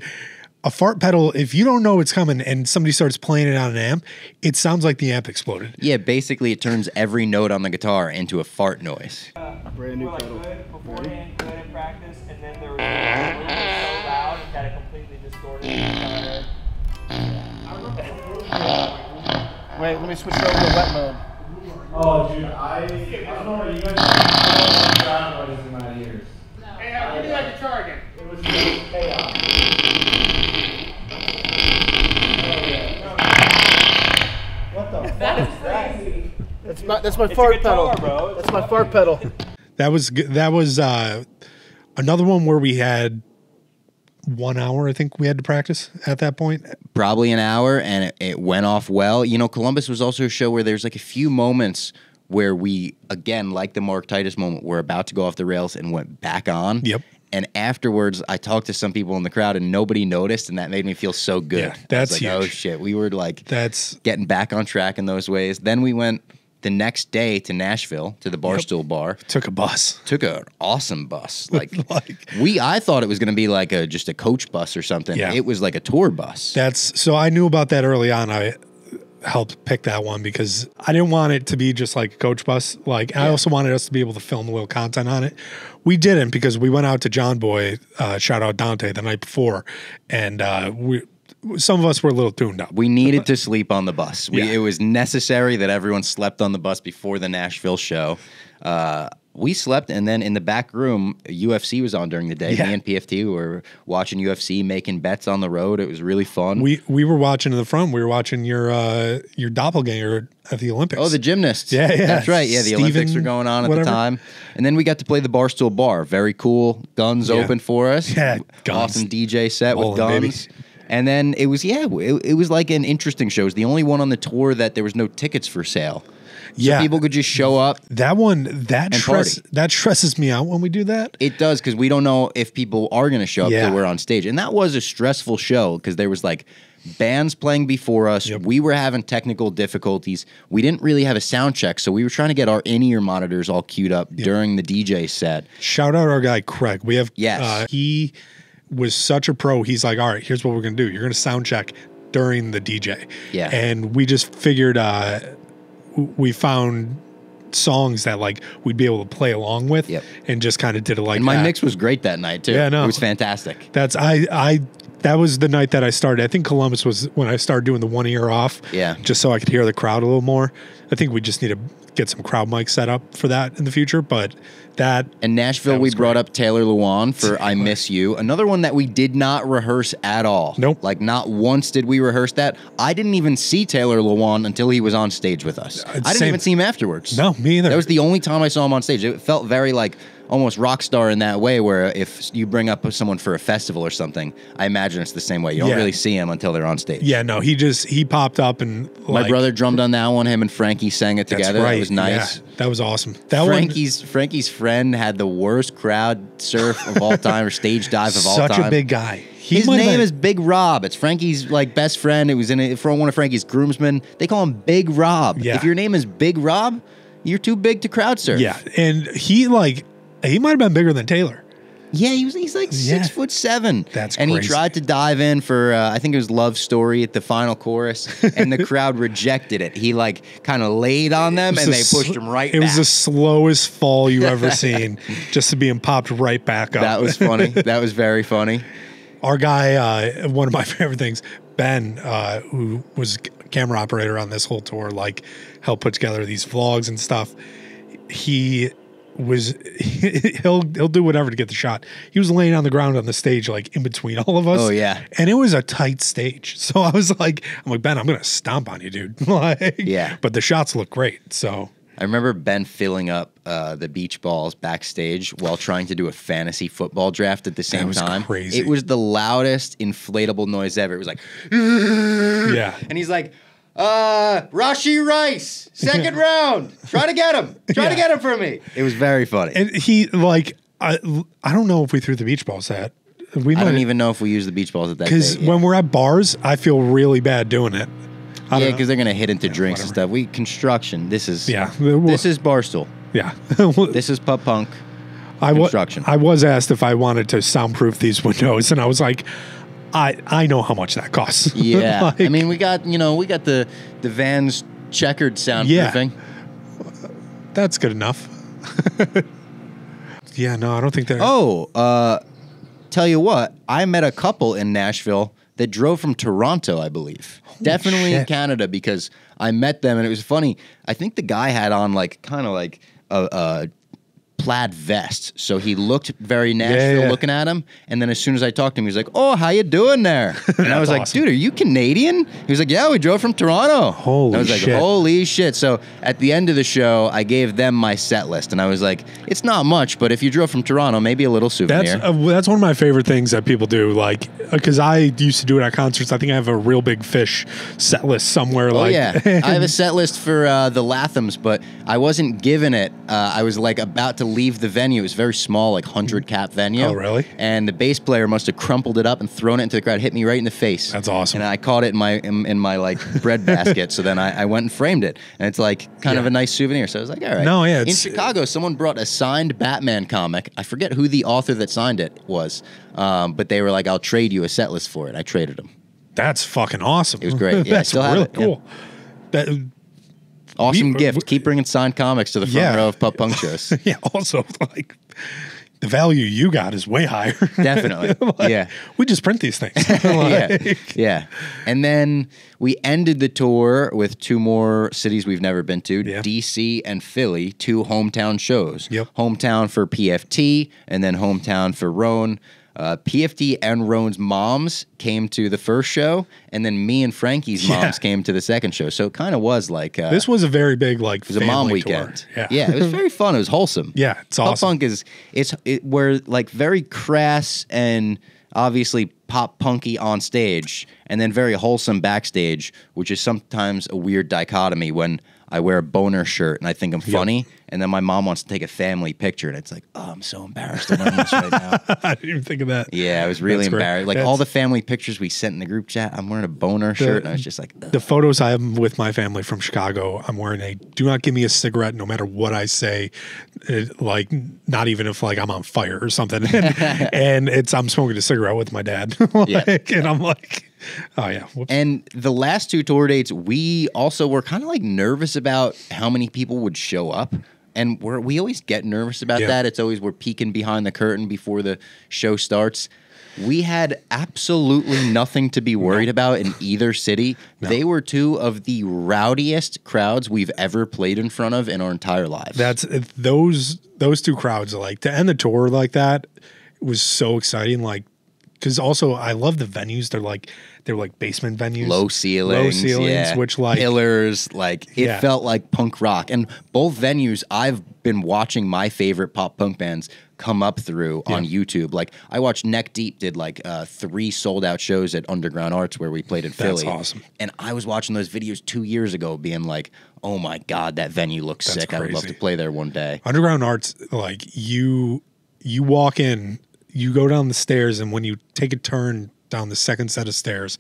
[SPEAKER 2] a fart pedal, if you don't know it's coming and somebody starts playing it on an amp, it sounds like the amp exploded.
[SPEAKER 1] Yeah, basically it turns every note on the guitar into a fart noise.
[SPEAKER 5] Brand new pedal.
[SPEAKER 7] Beforehand, good in practice, and then there was so loud it got it completely distorted.
[SPEAKER 5] Wait, let me switch it over to wet mode.
[SPEAKER 3] Oh, dude, I don't know what you guys are background noise in my ears.
[SPEAKER 5] Hey, give me that guitar again.
[SPEAKER 3] It was just chaos. What the fuck is that?
[SPEAKER 5] That's my fart pedal, bro. That's my fart pedal.
[SPEAKER 2] That was another one where we had 1 hour, I think we had to practice at that point.
[SPEAKER 1] Probably an hour, and it went off well. You know, Columbus was also a show where there's like a few moments where we, again, like the Mark Titus moment, we're about to go off the rails and went back on.
[SPEAKER 2] Yep.
[SPEAKER 1] And afterwards, I talked to some people in the crowd, and nobody noticed, and that made me feel so good.
[SPEAKER 2] Yeah, that's
[SPEAKER 1] like,
[SPEAKER 2] huge.
[SPEAKER 1] oh, shit. We were, like,
[SPEAKER 2] that's
[SPEAKER 1] getting back on track in those ways. Then we went the next day to Nashville, to the Barstool bar.
[SPEAKER 2] Took a bus.
[SPEAKER 1] Took an awesome bus. Like I thought it was going to be like just a coach bus or something.
[SPEAKER 2] Yeah.
[SPEAKER 1] It was like a tour bus.
[SPEAKER 2] So I knew about that early on. I helped pick that one because I didn't want it to be just like a coach bus. Like I also wanted us to be able to film a little content on it. We didn't because we went out to John Boy, shout out Dante, the night before, and some of us were a little tuned up.
[SPEAKER 1] We needed to sleep on the bus. It was necessary that everyone slept on the bus before the Nashville show. We slept, and then in the back room, UFC was on during the day. Me and PFT were watching UFC, making bets on the road. It was really fun.
[SPEAKER 2] We were watching in the front. We were watching your doppelganger at the Olympics.
[SPEAKER 1] Oh, the gymnast.
[SPEAKER 2] Yeah.
[SPEAKER 1] That's right. Yeah, the Olympics were going on at the time. And then we got to play the Barstool bar. Very cool. Guns open for us.
[SPEAKER 2] Yeah, guns.
[SPEAKER 1] Awesome DJ set with guns.
[SPEAKER 2] Baby.
[SPEAKER 1] And then it was, it was like an interesting show. It was the only one on the tour that there was no tickets for sale. So people could just show up.
[SPEAKER 2] That stresses me out when we do that.
[SPEAKER 1] It does, because we don't know if people are going to show up till we're on stage. And that was a stressful show because there was like bands playing before us. Yep. We were having technical difficulties. We didn't really have a sound check, so we were trying to get our in-ear monitors all queued up during the DJ set.
[SPEAKER 2] Shout out our guy Craig. We have he was such a pro. He's like, all right, here's what we're going to do. You're going to sound check during the DJ.
[SPEAKER 1] Yeah.
[SPEAKER 2] And we just figured we found songs that like we'd be able to play along with and just kind of did it like
[SPEAKER 1] and my mix was great that night too.
[SPEAKER 2] Yeah, no.
[SPEAKER 1] It was fantastic.
[SPEAKER 2] That's that was the night that I started. I think Columbus was when I started doing the 1 ear off.
[SPEAKER 1] Yeah.
[SPEAKER 2] Just so I could hear the crowd a little more. I think we just need to get some crowd mics set up for that in the future. But in
[SPEAKER 1] Nashville, we brought up Taylor Lewan for I Miss You. Another one that we did not rehearse at all.
[SPEAKER 2] Nope.
[SPEAKER 1] Like not once did we rehearse that. I didn't even see Taylor Lewan until he was on stage with us. I didn't even see him afterwards.
[SPEAKER 2] No, me either.
[SPEAKER 1] That was the only time I saw him on stage. It felt very like almost rock star in that way, where if you bring up someone for a festival or something, I imagine it's the same way. You don't really see him until they're on stage.
[SPEAKER 2] Yeah, no, he popped up and
[SPEAKER 1] my brother drummed on that one. Him and Frankie sang it together.
[SPEAKER 2] That's right.
[SPEAKER 1] That was nice.
[SPEAKER 2] Yeah, that was awesome.
[SPEAKER 1] Frankie's friend had the worst crowd surf of all time or stage dive of all time.
[SPEAKER 2] Such a big guy.
[SPEAKER 1] His name is Big Rob. It's Frankie's like best friend. It was from one of Frankie's groomsmen. They call him Big Rob.
[SPEAKER 2] Yeah.
[SPEAKER 1] If your name is Big Rob, you're too big to crowd surf.
[SPEAKER 2] Yeah, and he might have been bigger than Taylor.
[SPEAKER 1] Yeah, he's like 6'7".
[SPEAKER 2] That's
[SPEAKER 1] and
[SPEAKER 2] crazy.
[SPEAKER 1] he tried to dive in for I think it was Love Story at the final chorus, and the crowd rejected it. He like kind of laid on them, and they pushed him right back.
[SPEAKER 2] It was the slowest fall you ever seen, just to being popped right back up.
[SPEAKER 1] That was funny. That was very funny.
[SPEAKER 2] Our guy, one of my favorite things, Ben, who was camera operator on this whole tour, like helped put together these vlogs and stuff. He'll do whatever to get the shot. He was laying on the ground on the stage, like in between all of us.
[SPEAKER 1] Oh yeah,
[SPEAKER 2] and it was a tight stage. So I was like, Ben, I'm gonna stomp on you, dude.
[SPEAKER 1] Yeah,
[SPEAKER 2] but the shots look great. So
[SPEAKER 1] I remember Ben filling up the beach balls backstage while trying to do a fantasy football draft at the same time.
[SPEAKER 2] Crazy.
[SPEAKER 1] It was the loudest inflatable noise ever. It was like,
[SPEAKER 2] yeah,
[SPEAKER 1] and he's like, Rashi Rice, second round. Try to get him. Try to get him for me. It was very funny.
[SPEAKER 2] And he like, I don't know if we threw the beach balls at.
[SPEAKER 1] I don't even know if we used the beach balls at that.
[SPEAKER 2] Because when we're at bars, I feel really bad doing it.
[SPEAKER 1] Yeah, because they're gonna hit into drinks and stuff. Construction. This is Barstool.
[SPEAKER 2] Yeah,
[SPEAKER 1] this is pub punk. Construction.
[SPEAKER 2] I was asked if I wanted to soundproof these windows, and I was like, I know how much that costs.
[SPEAKER 1] Yeah, like, I mean, we got the Vans checkered soundproofing.
[SPEAKER 2] Yeah. That's good enough. Yeah, no, I don't think that.
[SPEAKER 1] Oh, tell you what, I met a couple in Nashville that drove from Toronto, I believe. Definitely in Canada, because I met them and it was funny. I think the guy had on like kind of like a plaid vest. So he looked very Nashville looking at him. And then as soon as I talked to him, he was like, "Oh, how you doing there?" And I was like, "Dude, are you Canadian?" He was like, "Yeah, we drove from Toronto."
[SPEAKER 2] Holy
[SPEAKER 1] and I was like,
[SPEAKER 2] shit.
[SPEAKER 1] "Holy shit." So at the end of the show, I gave them my set list. And I was like, "It's not much, but if you drove from Toronto, maybe a little souvenir."
[SPEAKER 2] That's one of my favorite things that people do. Like, because I used to do it at concerts. I think I have a Real Big Fish set list somewhere.
[SPEAKER 1] I have a set list for the Lathams, but I wasn't given it. I was like about to leave the venue. It was a very small, like 100-cap venue.
[SPEAKER 2] Oh, really?
[SPEAKER 1] And the bass player must have crumpled it up and thrown it into the crowd, hit me right in the face.
[SPEAKER 2] That's awesome.
[SPEAKER 1] And I caught it in my like bread basket. So then I went and framed it, and it's like kind of a nice souvenir. So I was like, all right.
[SPEAKER 2] No, yeah.
[SPEAKER 1] In Chicago, someone brought a signed Batman comic. I forget who the author that signed it was, but they were like, "I'll trade you a set list for it." I traded them.
[SPEAKER 2] That's fucking awesome.
[SPEAKER 1] It was great. Yeah,
[SPEAKER 2] That's really cool.
[SPEAKER 1] Yeah. Awesome gift. Keep bringing signed comics to the front row of pop punk shows.
[SPEAKER 2] Yeah. Also, like, the value you got is way higher.
[SPEAKER 1] Definitely.
[SPEAKER 2] Like, we just print these things.
[SPEAKER 1] Yeah. And then we ended the tour with 2 more cities we've never been to, DC and Philly, 2 hometown shows.
[SPEAKER 2] Yep.
[SPEAKER 1] Hometown for PFT and then hometown for Rone. PFT and Rone's moms came to the first show, and then me and Frankie's moms came to the second show. So it kind of was like
[SPEAKER 2] this was a very big like.
[SPEAKER 1] It was a mom weekend.
[SPEAKER 2] Tour.
[SPEAKER 1] Yeah, it was very fun. It was wholesome.
[SPEAKER 2] Yeah, it's awesome.
[SPEAKER 1] Pop punk we're like very crass and obviously pop punky on stage, and then very wholesome backstage, which is sometimes a weird dichotomy when I wear a boner shirt and I think I'm funny, and then my mom wants to take a family picture, and it's like, oh, I'm so embarrassed I'm wearing this right now.
[SPEAKER 2] I didn't even think of that.
[SPEAKER 1] Yeah, I was really embarrassed. Like all the family pictures we sent in the group chat, I'm wearing a boner shirt, and I was just like, ugh.
[SPEAKER 2] The photos I have with my family from Chicago, I'm wearing a "do not give me a cigarette" no matter what I say, like not even if like I'm on fire or something, and I'm smoking a cigarette with my dad, and I'm like. Oh, yeah. Whoops.
[SPEAKER 1] And the last 2 tour dates, we also were kind of like nervous about how many people would show up. And we always get nervous about that. It's always we're peeking behind the curtain before the show starts. We had absolutely nothing to be worried about in either city. No. They were 2 of the rowdiest crowds we've ever played in front of in our entire lives.
[SPEAKER 2] That's those 2 crowds, like to end the tour like that was so exciting. Like, because also I love the venues. They're like basement venues,
[SPEAKER 1] low ceilings,
[SPEAKER 2] which like
[SPEAKER 1] pillars. Like it felt like punk rock. And both venues, I've been watching my favorite pop punk bands come up through on YouTube. Like I watched Neck Deep did like 3 sold out shows at Underground Arts where we played in Philly.
[SPEAKER 2] That's awesome.
[SPEAKER 1] And I was watching those videos 2 years ago, being like, oh my god, that venue looks sick. Crazy. I would love to play there one day.
[SPEAKER 2] Underground Arts, like you walk in. You go down the stairs, and when you take a turn down the second set of stairs,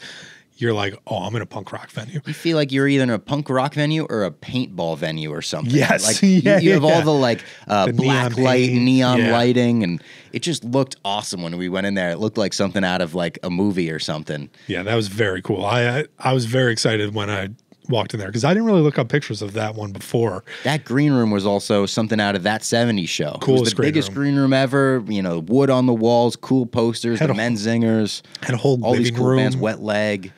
[SPEAKER 2] you're like, oh, I'm in a punk rock venue.
[SPEAKER 1] You feel like you're either in a punk rock venue or a paintball venue or something.
[SPEAKER 2] Yes.
[SPEAKER 1] Like you have all the like the black light, neon lighting, and it just looked awesome when we went in there. It looked like something out of like a movie or something.
[SPEAKER 2] Yeah, that was very cool. I was very excited when I walked in there because I didn't really look up pictures of that one before.
[SPEAKER 1] That green room was also something out of That 70s Show.
[SPEAKER 2] Coolest
[SPEAKER 1] it was the biggest green room ever. You know, wood on the walls, cool posters, the men's zingers,
[SPEAKER 2] had a whole
[SPEAKER 1] all these cool
[SPEAKER 2] room.
[SPEAKER 1] bands. Wet Leg.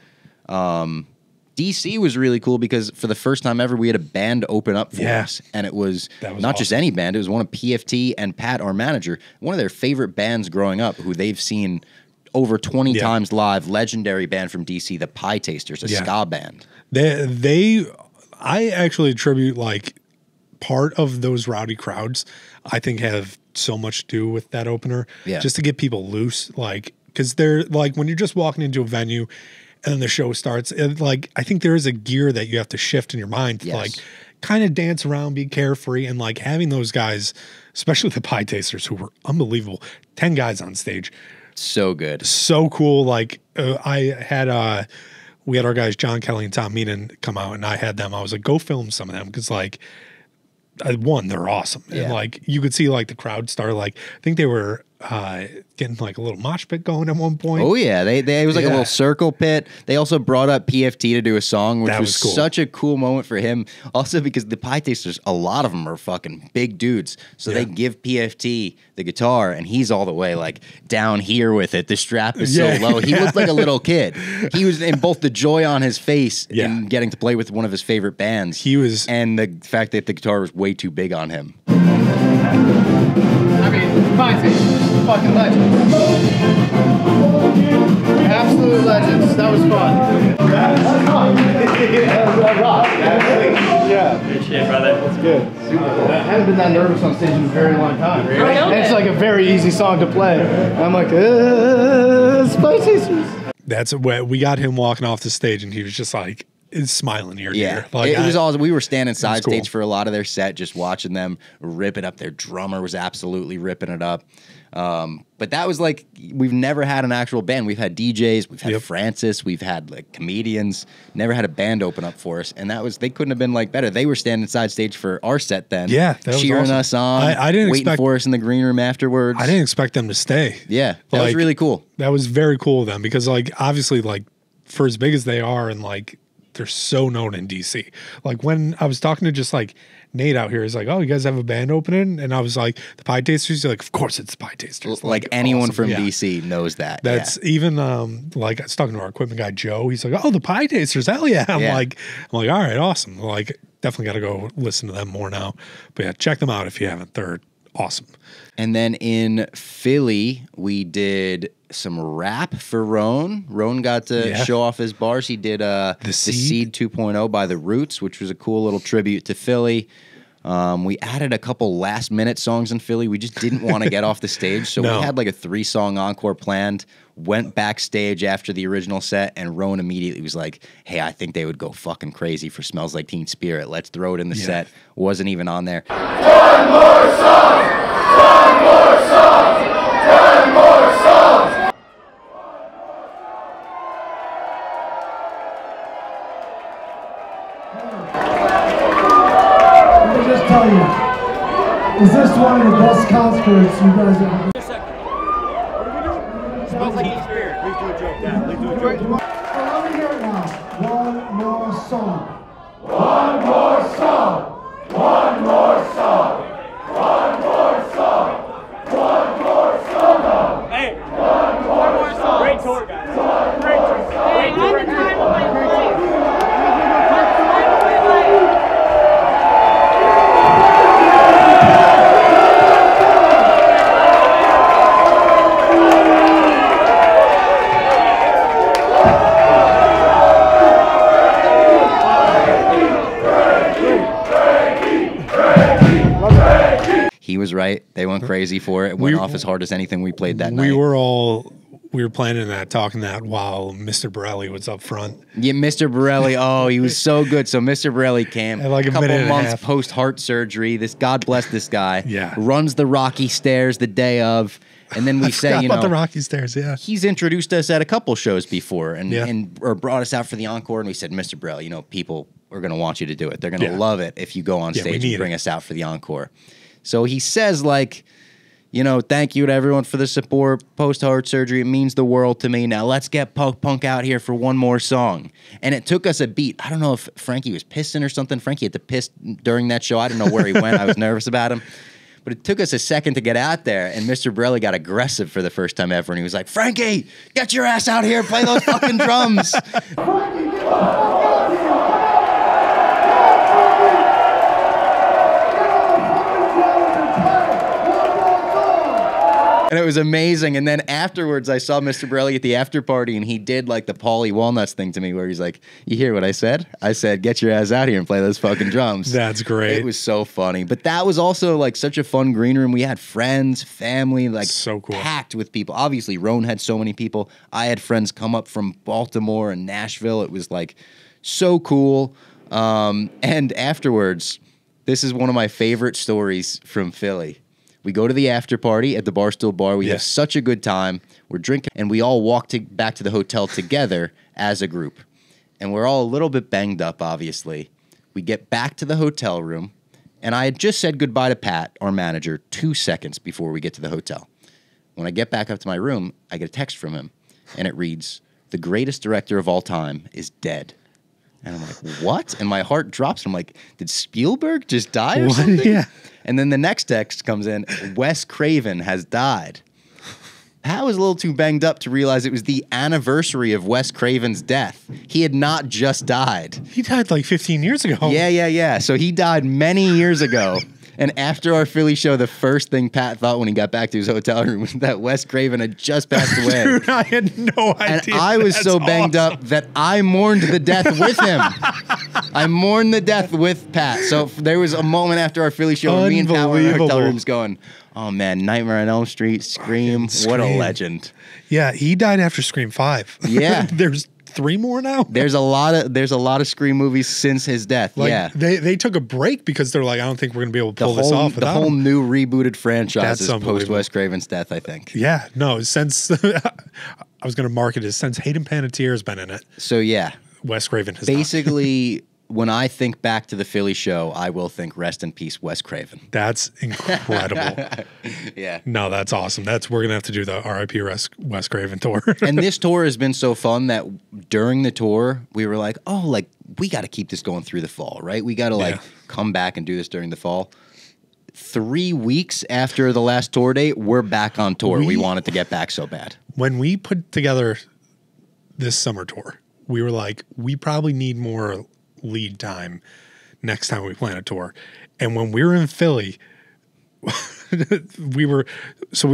[SPEAKER 1] DC was really cool because for the first time ever, we had a band open up for us, and it was not just any band. It was one of PFT and Pat, our manager, one of their favorite bands growing up, who they've seen over 20 times live. Legendary band from DC, the Pie Tasters, a ska band. I actually attribute like part of those rowdy crowds, I think, have so much to do with that opener. Yeah. Just to get people loose, like, because they're like when you're just walking into a venue and then the show starts, like I think there is a gear that you have to shift in your mind to like kind of dance around, be carefree, and like having those guys, especially the Pie Tasters, who were unbelievable, 10 guys on stage. So good. So
[SPEAKER 2] cool. Like we had our guys, John Kelly and Tom Meenan, come out, and I had them. I was like, go film some of them. Cause like they're awesome. Yeah. And like, you could see like the crowd start, like, I think they were getting like a little mosh pit going at one point.
[SPEAKER 1] Oh yeah. It was like a little circle pit. They also brought up PFT to do a song, which was cool. Such a cool moment for him. Also because the Pie Tasters, a lot of them are fucking big dudes. So they give PFT the guitar and he's all the way like down here with it. The strap is so low. He looked like a little kid. He was in both the joy on his face in getting to play with one of his favorite bands.
[SPEAKER 2] He was,
[SPEAKER 1] and the fact that the guitar was way too big on him.
[SPEAKER 3] I mean, Pine Station, fucking legends. Absolute legends. That was fun. That's fun.
[SPEAKER 9] Yeah.
[SPEAKER 4] Good shit, brother.
[SPEAKER 9] That's good.
[SPEAKER 3] I haven't been that nervous on stage in a very long time. Really? And it's like a very easy song to play. And I'm like, Spice Sisters.
[SPEAKER 2] That's what we got him walking off the stage, and he was just like smiling ear to ear. Like,
[SPEAKER 1] it was all. We were standing side
[SPEAKER 2] cool.
[SPEAKER 1] stage for a lot of their set, just watching them rip it up. Their drummer was absolutely ripping it up. But that was like, we've never had an actual band. We've had DJs, we've had Francis, we've had like comedians. Never had a band open up for us, and that was, they couldn't have been like better. They were standing side stage for our set then.
[SPEAKER 2] Yeah, that was
[SPEAKER 1] cheering
[SPEAKER 2] awesome.
[SPEAKER 1] us on.
[SPEAKER 2] I didn't
[SPEAKER 1] waiting
[SPEAKER 2] expect
[SPEAKER 1] for us in the green room afterwards.
[SPEAKER 2] I didn't expect them to stay.
[SPEAKER 1] Yeah, that was really cool.
[SPEAKER 2] That was very cool of them because, like, obviously, like, for as big as they are, and like they're so known in DC. Like when I was talking to just like Nate out here, he's like, "Oh, you guys have a band opening?" And I was like, "The Pie Tasters." He's like, "Of course, it's the Pie Tasters."
[SPEAKER 1] Like anyone
[SPEAKER 2] awesome.
[SPEAKER 1] from DC knows that.
[SPEAKER 2] That's even like I was talking to our equipment guy Joe. He's like, "Oh, the Pie Tasters, hell yeah!" I'm like, all right, awesome. Like, definitely got to go listen to them more now. But yeah, check them out if you haven't. They're awesome.
[SPEAKER 1] And then in Philly, we did some rap for Rone. Rone got to show off his bars. He did the Seed 2.0 by The Roots, which was a cool little tribute to Philly. We added a couple last-minute songs in Philly. We just didn't want to get off the stage, so we had like a 3-song encore planned. Went backstage after the original set, and Rone immediately was like, "Hey, I think they would go fucking crazy for Smells Like Teen Spirit. Let's throw it in the set." Wasn't even on there.
[SPEAKER 3] 10 more songs! 10 more songs! 10 more songs! Let me just tell you, is this one of the best concerts you guys have ever?
[SPEAKER 9] Smells like Teen Spirit. Please do a joke, Dad. Please do a joke.
[SPEAKER 3] Let me hear it now. One more song. One more song. One more song. One more song. One more song.
[SPEAKER 4] Hey,
[SPEAKER 3] One more song.
[SPEAKER 4] great tour, guys.
[SPEAKER 3] Great tour.
[SPEAKER 8] Hey, I'm the time of my life.
[SPEAKER 1] He was right. They went crazy for it. It went off as hard as anything we played that night.
[SPEAKER 2] We were planning that, talking that while Mr. Borrelli was up front.
[SPEAKER 1] Yeah, Mr. Borrelli. Oh, he was so good. So Mr. Borrelli came
[SPEAKER 2] like a
[SPEAKER 1] couple
[SPEAKER 2] minute and a
[SPEAKER 1] months
[SPEAKER 2] half.
[SPEAKER 1] post heart surgery. This, God bless this guy.
[SPEAKER 2] Yeah.
[SPEAKER 1] Runs the Rocky Stairs the day of, and then we say,
[SPEAKER 2] Forgot
[SPEAKER 1] you
[SPEAKER 2] about
[SPEAKER 1] know,
[SPEAKER 2] the Rocky Stairs. Yeah,
[SPEAKER 1] he's introduced us at a couple shows before, or brought us out for the encore, and we said, Mr. Borrelli, you know, people are going to want you to do it. They're going to love it if you go on stage and bring us out for the encore. So he says, like, you know, thank you to everyone for the support. Post-heart surgery, it means the world to me. Now let's get punk out here for one more song. And it took us a beat. I don't know if Frankie was pissing or something. Frankie had to piss during that show. I didn't know where he went. I was nervous about him. But it took us a second to get out there, and Mr. Borrelli got aggressive for the first time ever, and he was like, "Frankie, get your ass out here, play those fucking drums."
[SPEAKER 3] Frankie, get the fuck out here!
[SPEAKER 1] And it was amazing. And then afterwards, I saw Mr. Borrelli at the after party, and he did like the Paulie Walnuts thing to me, where he's like, "You hear what I said? I said, get your ass out here and play those fucking drums."
[SPEAKER 2] That's great.
[SPEAKER 1] It was so funny. But that was also like such a fun green room. We had friends, family, like
[SPEAKER 2] so cool,
[SPEAKER 1] packed with people. Obviously, Rone had so many people. I had friends come up from Baltimore and Nashville. It was like so cool. And afterwards, this is one of my favorite stories from Philly. We go to the after party at the Barstool bar. We have such a good time. We're drinking, and we all walk back to the hotel together as a group. And we're all a little bit banged up, obviously. We get back to the hotel room, and I had just said goodbye to Pat, our manager, 2 seconds before we get to the hotel. When I get back up to my room, I get a text from him, and it reads, "The greatest director of all time is dead." And I'm like, what? And my heart drops. I'm like, did Spielberg just die or something?
[SPEAKER 2] Yeah.
[SPEAKER 1] And then the next text comes in, Wes Craven has died. Pat was a little too banged up to realize it was the anniversary of Wes Craven's death. He had not just died.
[SPEAKER 2] He died like 15 years ago.
[SPEAKER 1] Yeah. So he died many years ago. And after our Philly show, the first thing Pat thought when he got back to his hotel room was that Wes Craven had just passed away.
[SPEAKER 2] Dude, I had no idea.
[SPEAKER 1] And I was so banged up that I mourned the death with him. I mourned the death with Pat. So there was a moment after our Philly show where me and Pat were in our hotel rooms going, oh man, Nightmare on Elm Street, Scream, what a legend.
[SPEAKER 2] Yeah, he died after Scream 5.
[SPEAKER 1] Yeah.
[SPEAKER 2] There's 3 more now.
[SPEAKER 1] There's a lot of Scream movies since his death.
[SPEAKER 2] Like,
[SPEAKER 1] yeah.
[SPEAKER 2] They took a break because they're like, I don't think we're gonna be able to pull this off without
[SPEAKER 1] the whole
[SPEAKER 2] him.
[SPEAKER 1] new rebooted franchise
[SPEAKER 2] That's
[SPEAKER 1] is post Wes Craven's death, I think.
[SPEAKER 2] Yeah, no, since I was gonna mark it as since Hayden Panettiere has been in it.
[SPEAKER 1] So yeah.
[SPEAKER 2] Wes Craven has
[SPEAKER 1] basically when I think back to the Philly show, I will think rest in peace, Wes Craven.
[SPEAKER 2] That's incredible.
[SPEAKER 1] Yeah.
[SPEAKER 2] No, that's awesome. We're gonna have to do the R.I.P. Wes Craven tour.
[SPEAKER 1] And this tour has been so fun that during the tour, we were like, oh, like we got to keep this going through the fall, right? We got to come back and do this during the fall. 3 weeks after the last tour date, we're back on tour. We wanted to get back so bad.
[SPEAKER 2] When we put together this summer tour, we were like, we probably need more lead time next time we plan a tour. And when we were in Philly, we were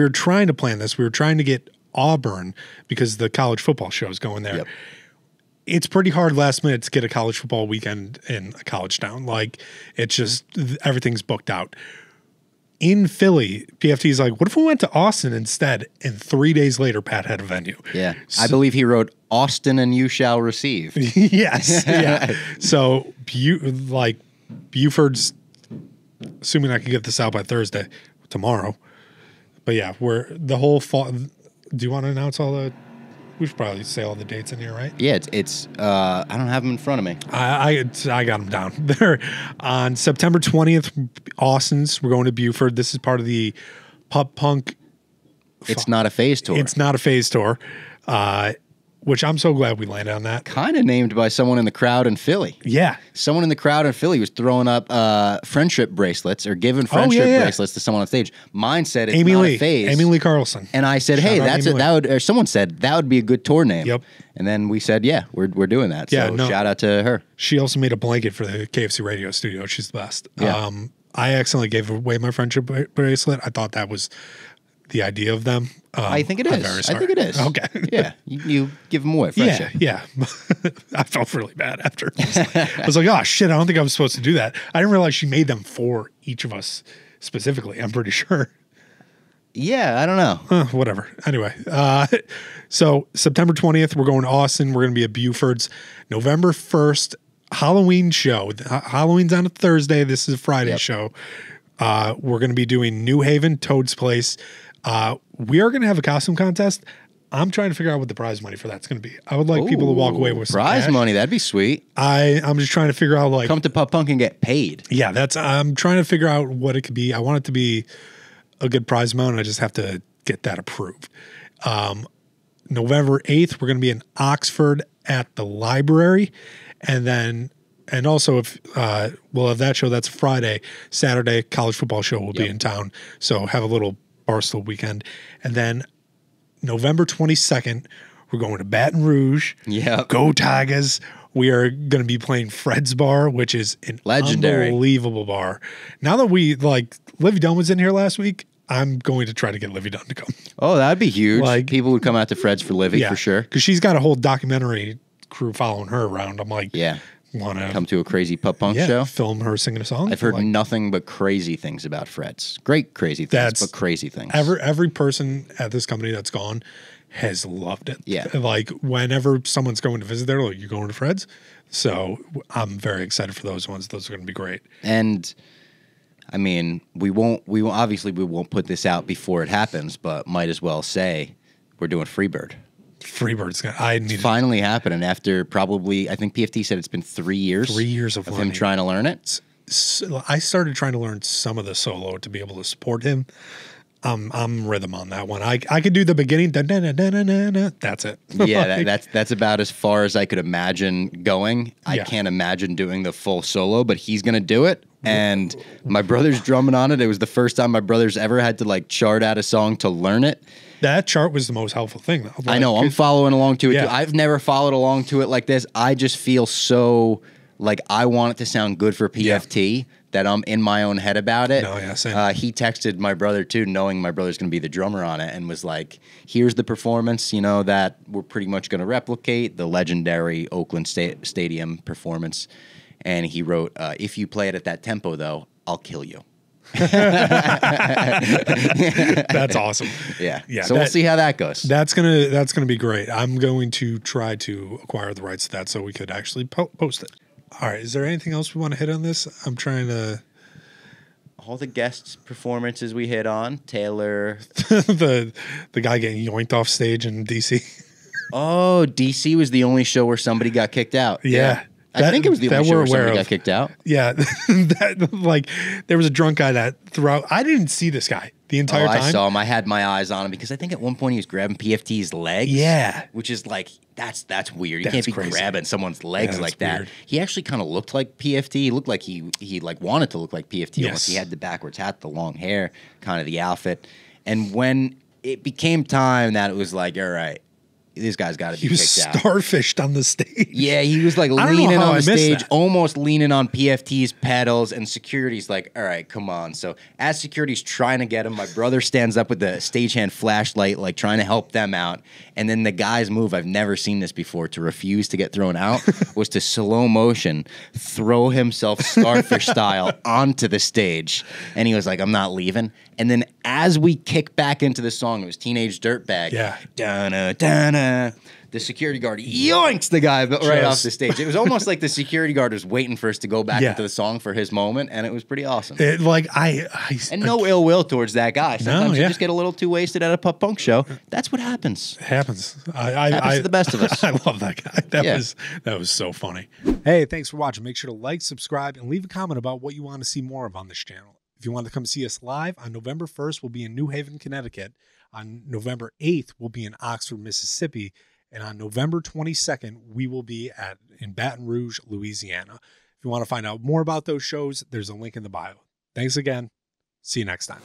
[SPEAKER 2] trying to plan this. We were trying to get Auburn because the college football show is going there.
[SPEAKER 1] Yep.
[SPEAKER 2] It's pretty hard last minute to get a college football weekend in a college town. Like, it's just everything's booked out. In Philly, PFT's like, what if we went to Austin instead? And 3 days later, Pat had a venue.
[SPEAKER 1] Yeah. I believe he wrote Austin and you shall receive.
[SPEAKER 2] Yes. Yeah. So, Buford's, assuming I can get this out by Thursday, tomorrow. But yeah, we're the whole fall. Do you want to announce all the? We should probably say all the dates in here, right?
[SPEAKER 1] Yeah, it's I don't have them in front of me.
[SPEAKER 2] I got them down there. On September 20th, Austin's. We're going to Buford. This is part of the Pup Punk.
[SPEAKER 1] It's not a phase tour.
[SPEAKER 2] It's not a phase tour, which I'm so glad we landed on that.
[SPEAKER 1] Kind of named by someone in the crowd in Philly.
[SPEAKER 2] Yeah.
[SPEAKER 1] Someone in the crowd in Philly was throwing up friendship bracelets or giving friendship bracelets to someone on stage. Mine said it's not a phase.
[SPEAKER 2] Amy Lee Carlson.
[SPEAKER 1] And I said, hey, someone said that would be a good tour name.
[SPEAKER 2] Yep.
[SPEAKER 1] And then we said, yeah, we're doing that. So shout out to her.
[SPEAKER 2] She also made a blanket for the KFC radio studio. She's the best.
[SPEAKER 1] Yeah.
[SPEAKER 2] I accidentally gave away my friendship bracelet. I thought that was the idea of them.
[SPEAKER 1] I think it is. I think it is.
[SPEAKER 2] Okay.
[SPEAKER 1] Yeah. You give them away. Friendship.
[SPEAKER 2] Yeah. I felt really bad after. I was like, oh, shit, I don't think I'm supposed to do that. I didn't realize she made them for each of us specifically. I'm pretty sure.
[SPEAKER 1] Yeah, I don't know.
[SPEAKER 2] Whatever. Anyway, so September 20th, we're going to Austin. We're going to be at Buford's. November 1st, Halloween show. Halloween's on a Thursday. This is a Friday show. We're going to be doing New Haven, Toad's Place. We are going to have a costume contest. I'm trying to figure out what the prize money for that's going to be. I would like people to walk away with some
[SPEAKER 1] prize
[SPEAKER 2] cash.
[SPEAKER 1] money. That'd be sweet.
[SPEAKER 2] I'm just trying to figure out
[SPEAKER 1] come to Pup Punk and get paid.
[SPEAKER 2] Yeah, I'm trying to figure out what it could be. I want it to be a good prize amount, and I just have to get that approved. November 8th, we're going to be in Oxford at the library, and also if we'll have that show. That's Friday. Saturday, college football show will be in town, so have a little Barstool weekend. And then November 22nd, we're going to Baton Rouge.
[SPEAKER 1] Yeah.
[SPEAKER 2] Go Tigers. We are going to be playing Fred's Bar, which is an
[SPEAKER 1] legendary,
[SPEAKER 2] unbelievable bar. Now that Livy Dunn was in here last week, I'm going to try to get Livy Dunn to come.
[SPEAKER 1] Oh, that'd be huge. People would come out to Fred's for Livy for sure.
[SPEAKER 2] Because she's got a whole documentary crew following her around. I'm like, want to
[SPEAKER 1] come to a crazy Pup Punk show?
[SPEAKER 2] Film her singing a song.
[SPEAKER 1] I've heard nothing but crazy things about Fred's. Great crazy things, but crazy things.
[SPEAKER 2] Every person at this company that's gone has loved it.
[SPEAKER 1] Yeah.
[SPEAKER 2] Like whenever someone's going to visit there, like, you going to Fred's? So I'm very excited for those ones. Those are going to be great.
[SPEAKER 1] And I mean, we won't put this out before it happens, but might as well say we're doing Freebird.
[SPEAKER 2] Freebird's
[SPEAKER 1] finally happening after probably, I think PFT said it's been 3 years.
[SPEAKER 2] 3 years of
[SPEAKER 1] him trying to learn it.
[SPEAKER 2] So I started trying to learn some of the solo to be able to support him. I'm rhythm on that one. I could do the beginning. That's it.
[SPEAKER 1] Yeah, that's about as far as I could imagine going. I can't imagine doing the full solo, but he's gonna do it. And my brother's drumming on it. It was the first time my brother's ever had to chart out a song to learn it.
[SPEAKER 2] That chart was the most helpful thing, though.
[SPEAKER 1] I know. I'm following along to it too. I've never followed along to it like this. I just feel so like I want it to sound good for PFT. That I'm in my own head about it.
[SPEAKER 2] No, yeah, same.
[SPEAKER 1] He texted my brother too, knowing my brother's going to be the drummer on it, and was like, "Here's the performance, you know, that we're pretty much going to replicate, the legendary Oakland Stadium performance." And he wrote, "If you play it at that tempo, though, I'll kill you."
[SPEAKER 2] That's awesome.
[SPEAKER 1] Yeah. So we'll see how that goes.
[SPEAKER 2] That's gonna be great. I'm going to try to acquire the rights to that so we could actually post it. All right. Is there anything else we want to hit on this? I'm trying to.
[SPEAKER 1] All the guest performances we hit on. Taylor,
[SPEAKER 2] the guy getting yoinked off stage in DC.
[SPEAKER 1] Oh, DC was the only show where somebody got kicked out.
[SPEAKER 2] Yeah.
[SPEAKER 1] I think it was the only show where somebody got kicked out.
[SPEAKER 2] Yeah. Like, there was a drunk guy that I didn't see this guy the entire time.
[SPEAKER 1] I saw him. I had my eyes on him because I think at one point he was grabbing PFT's legs.
[SPEAKER 2] Yeah.
[SPEAKER 1] Which is like, that's weird. You can't be grabbing someone's legs like that.
[SPEAKER 2] Weird.
[SPEAKER 1] He actually kind of looked like PFT. He looked like he like wanted to look like PFT.
[SPEAKER 2] Yes.
[SPEAKER 1] Almost. He had the backwards hat, the long hair, kind of the outfit. And when it became time that it was like, all right, this guy's got to be kicked out.
[SPEAKER 2] He was starfished on the stage.
[SPEAKER 1] Yeah, he was like leaning on the stage, almost leaning on PFT's pedals, and security's like, all right, come on. So as security's trying to get him, my brother stands up with the stagehand flashlight, like trying to help them out. And then the guy's move, I've never seen this before, to refuse to get thrown out, was to slow motion throw himself starfish style onto the stage. And he was like, I'm not leaving. And then as we kick back into the song, it was Teenage Dirtbag.
[SPEAKER 2] Yeah.
[SPEAKER 1] Dun-na, dun-na. The security guard yoinks the guy right off the stage. It was almost like the security guard was waiting for us to go back into the song for his moment, and it was pretty awesome.
[SPEAKER 2] And
[SPEAKER 1] no ill will towards that guy. Sometimes you just get a little too wasted at a pop punk show. That's what happens.
[SPEAKER 2] It happens.
[SPEAKER 1] Happens to the best of us.
[SPEAKER 2] I love that guy. That was so funny. Hey, thanks for watching. Make sure to like, subscribe, and leave a comment about what you want to see more of on this channel. If you want to come see us live, on November 1st, we'll be in New Haven, Connecticut. On November 8th, we'll be in Oxford, Mississippi. And on November 22nd, we will be in Baton Rouge, Louisiana. If you want to find out more about those shows, there's a link in the bio. Thanks again. See you next time.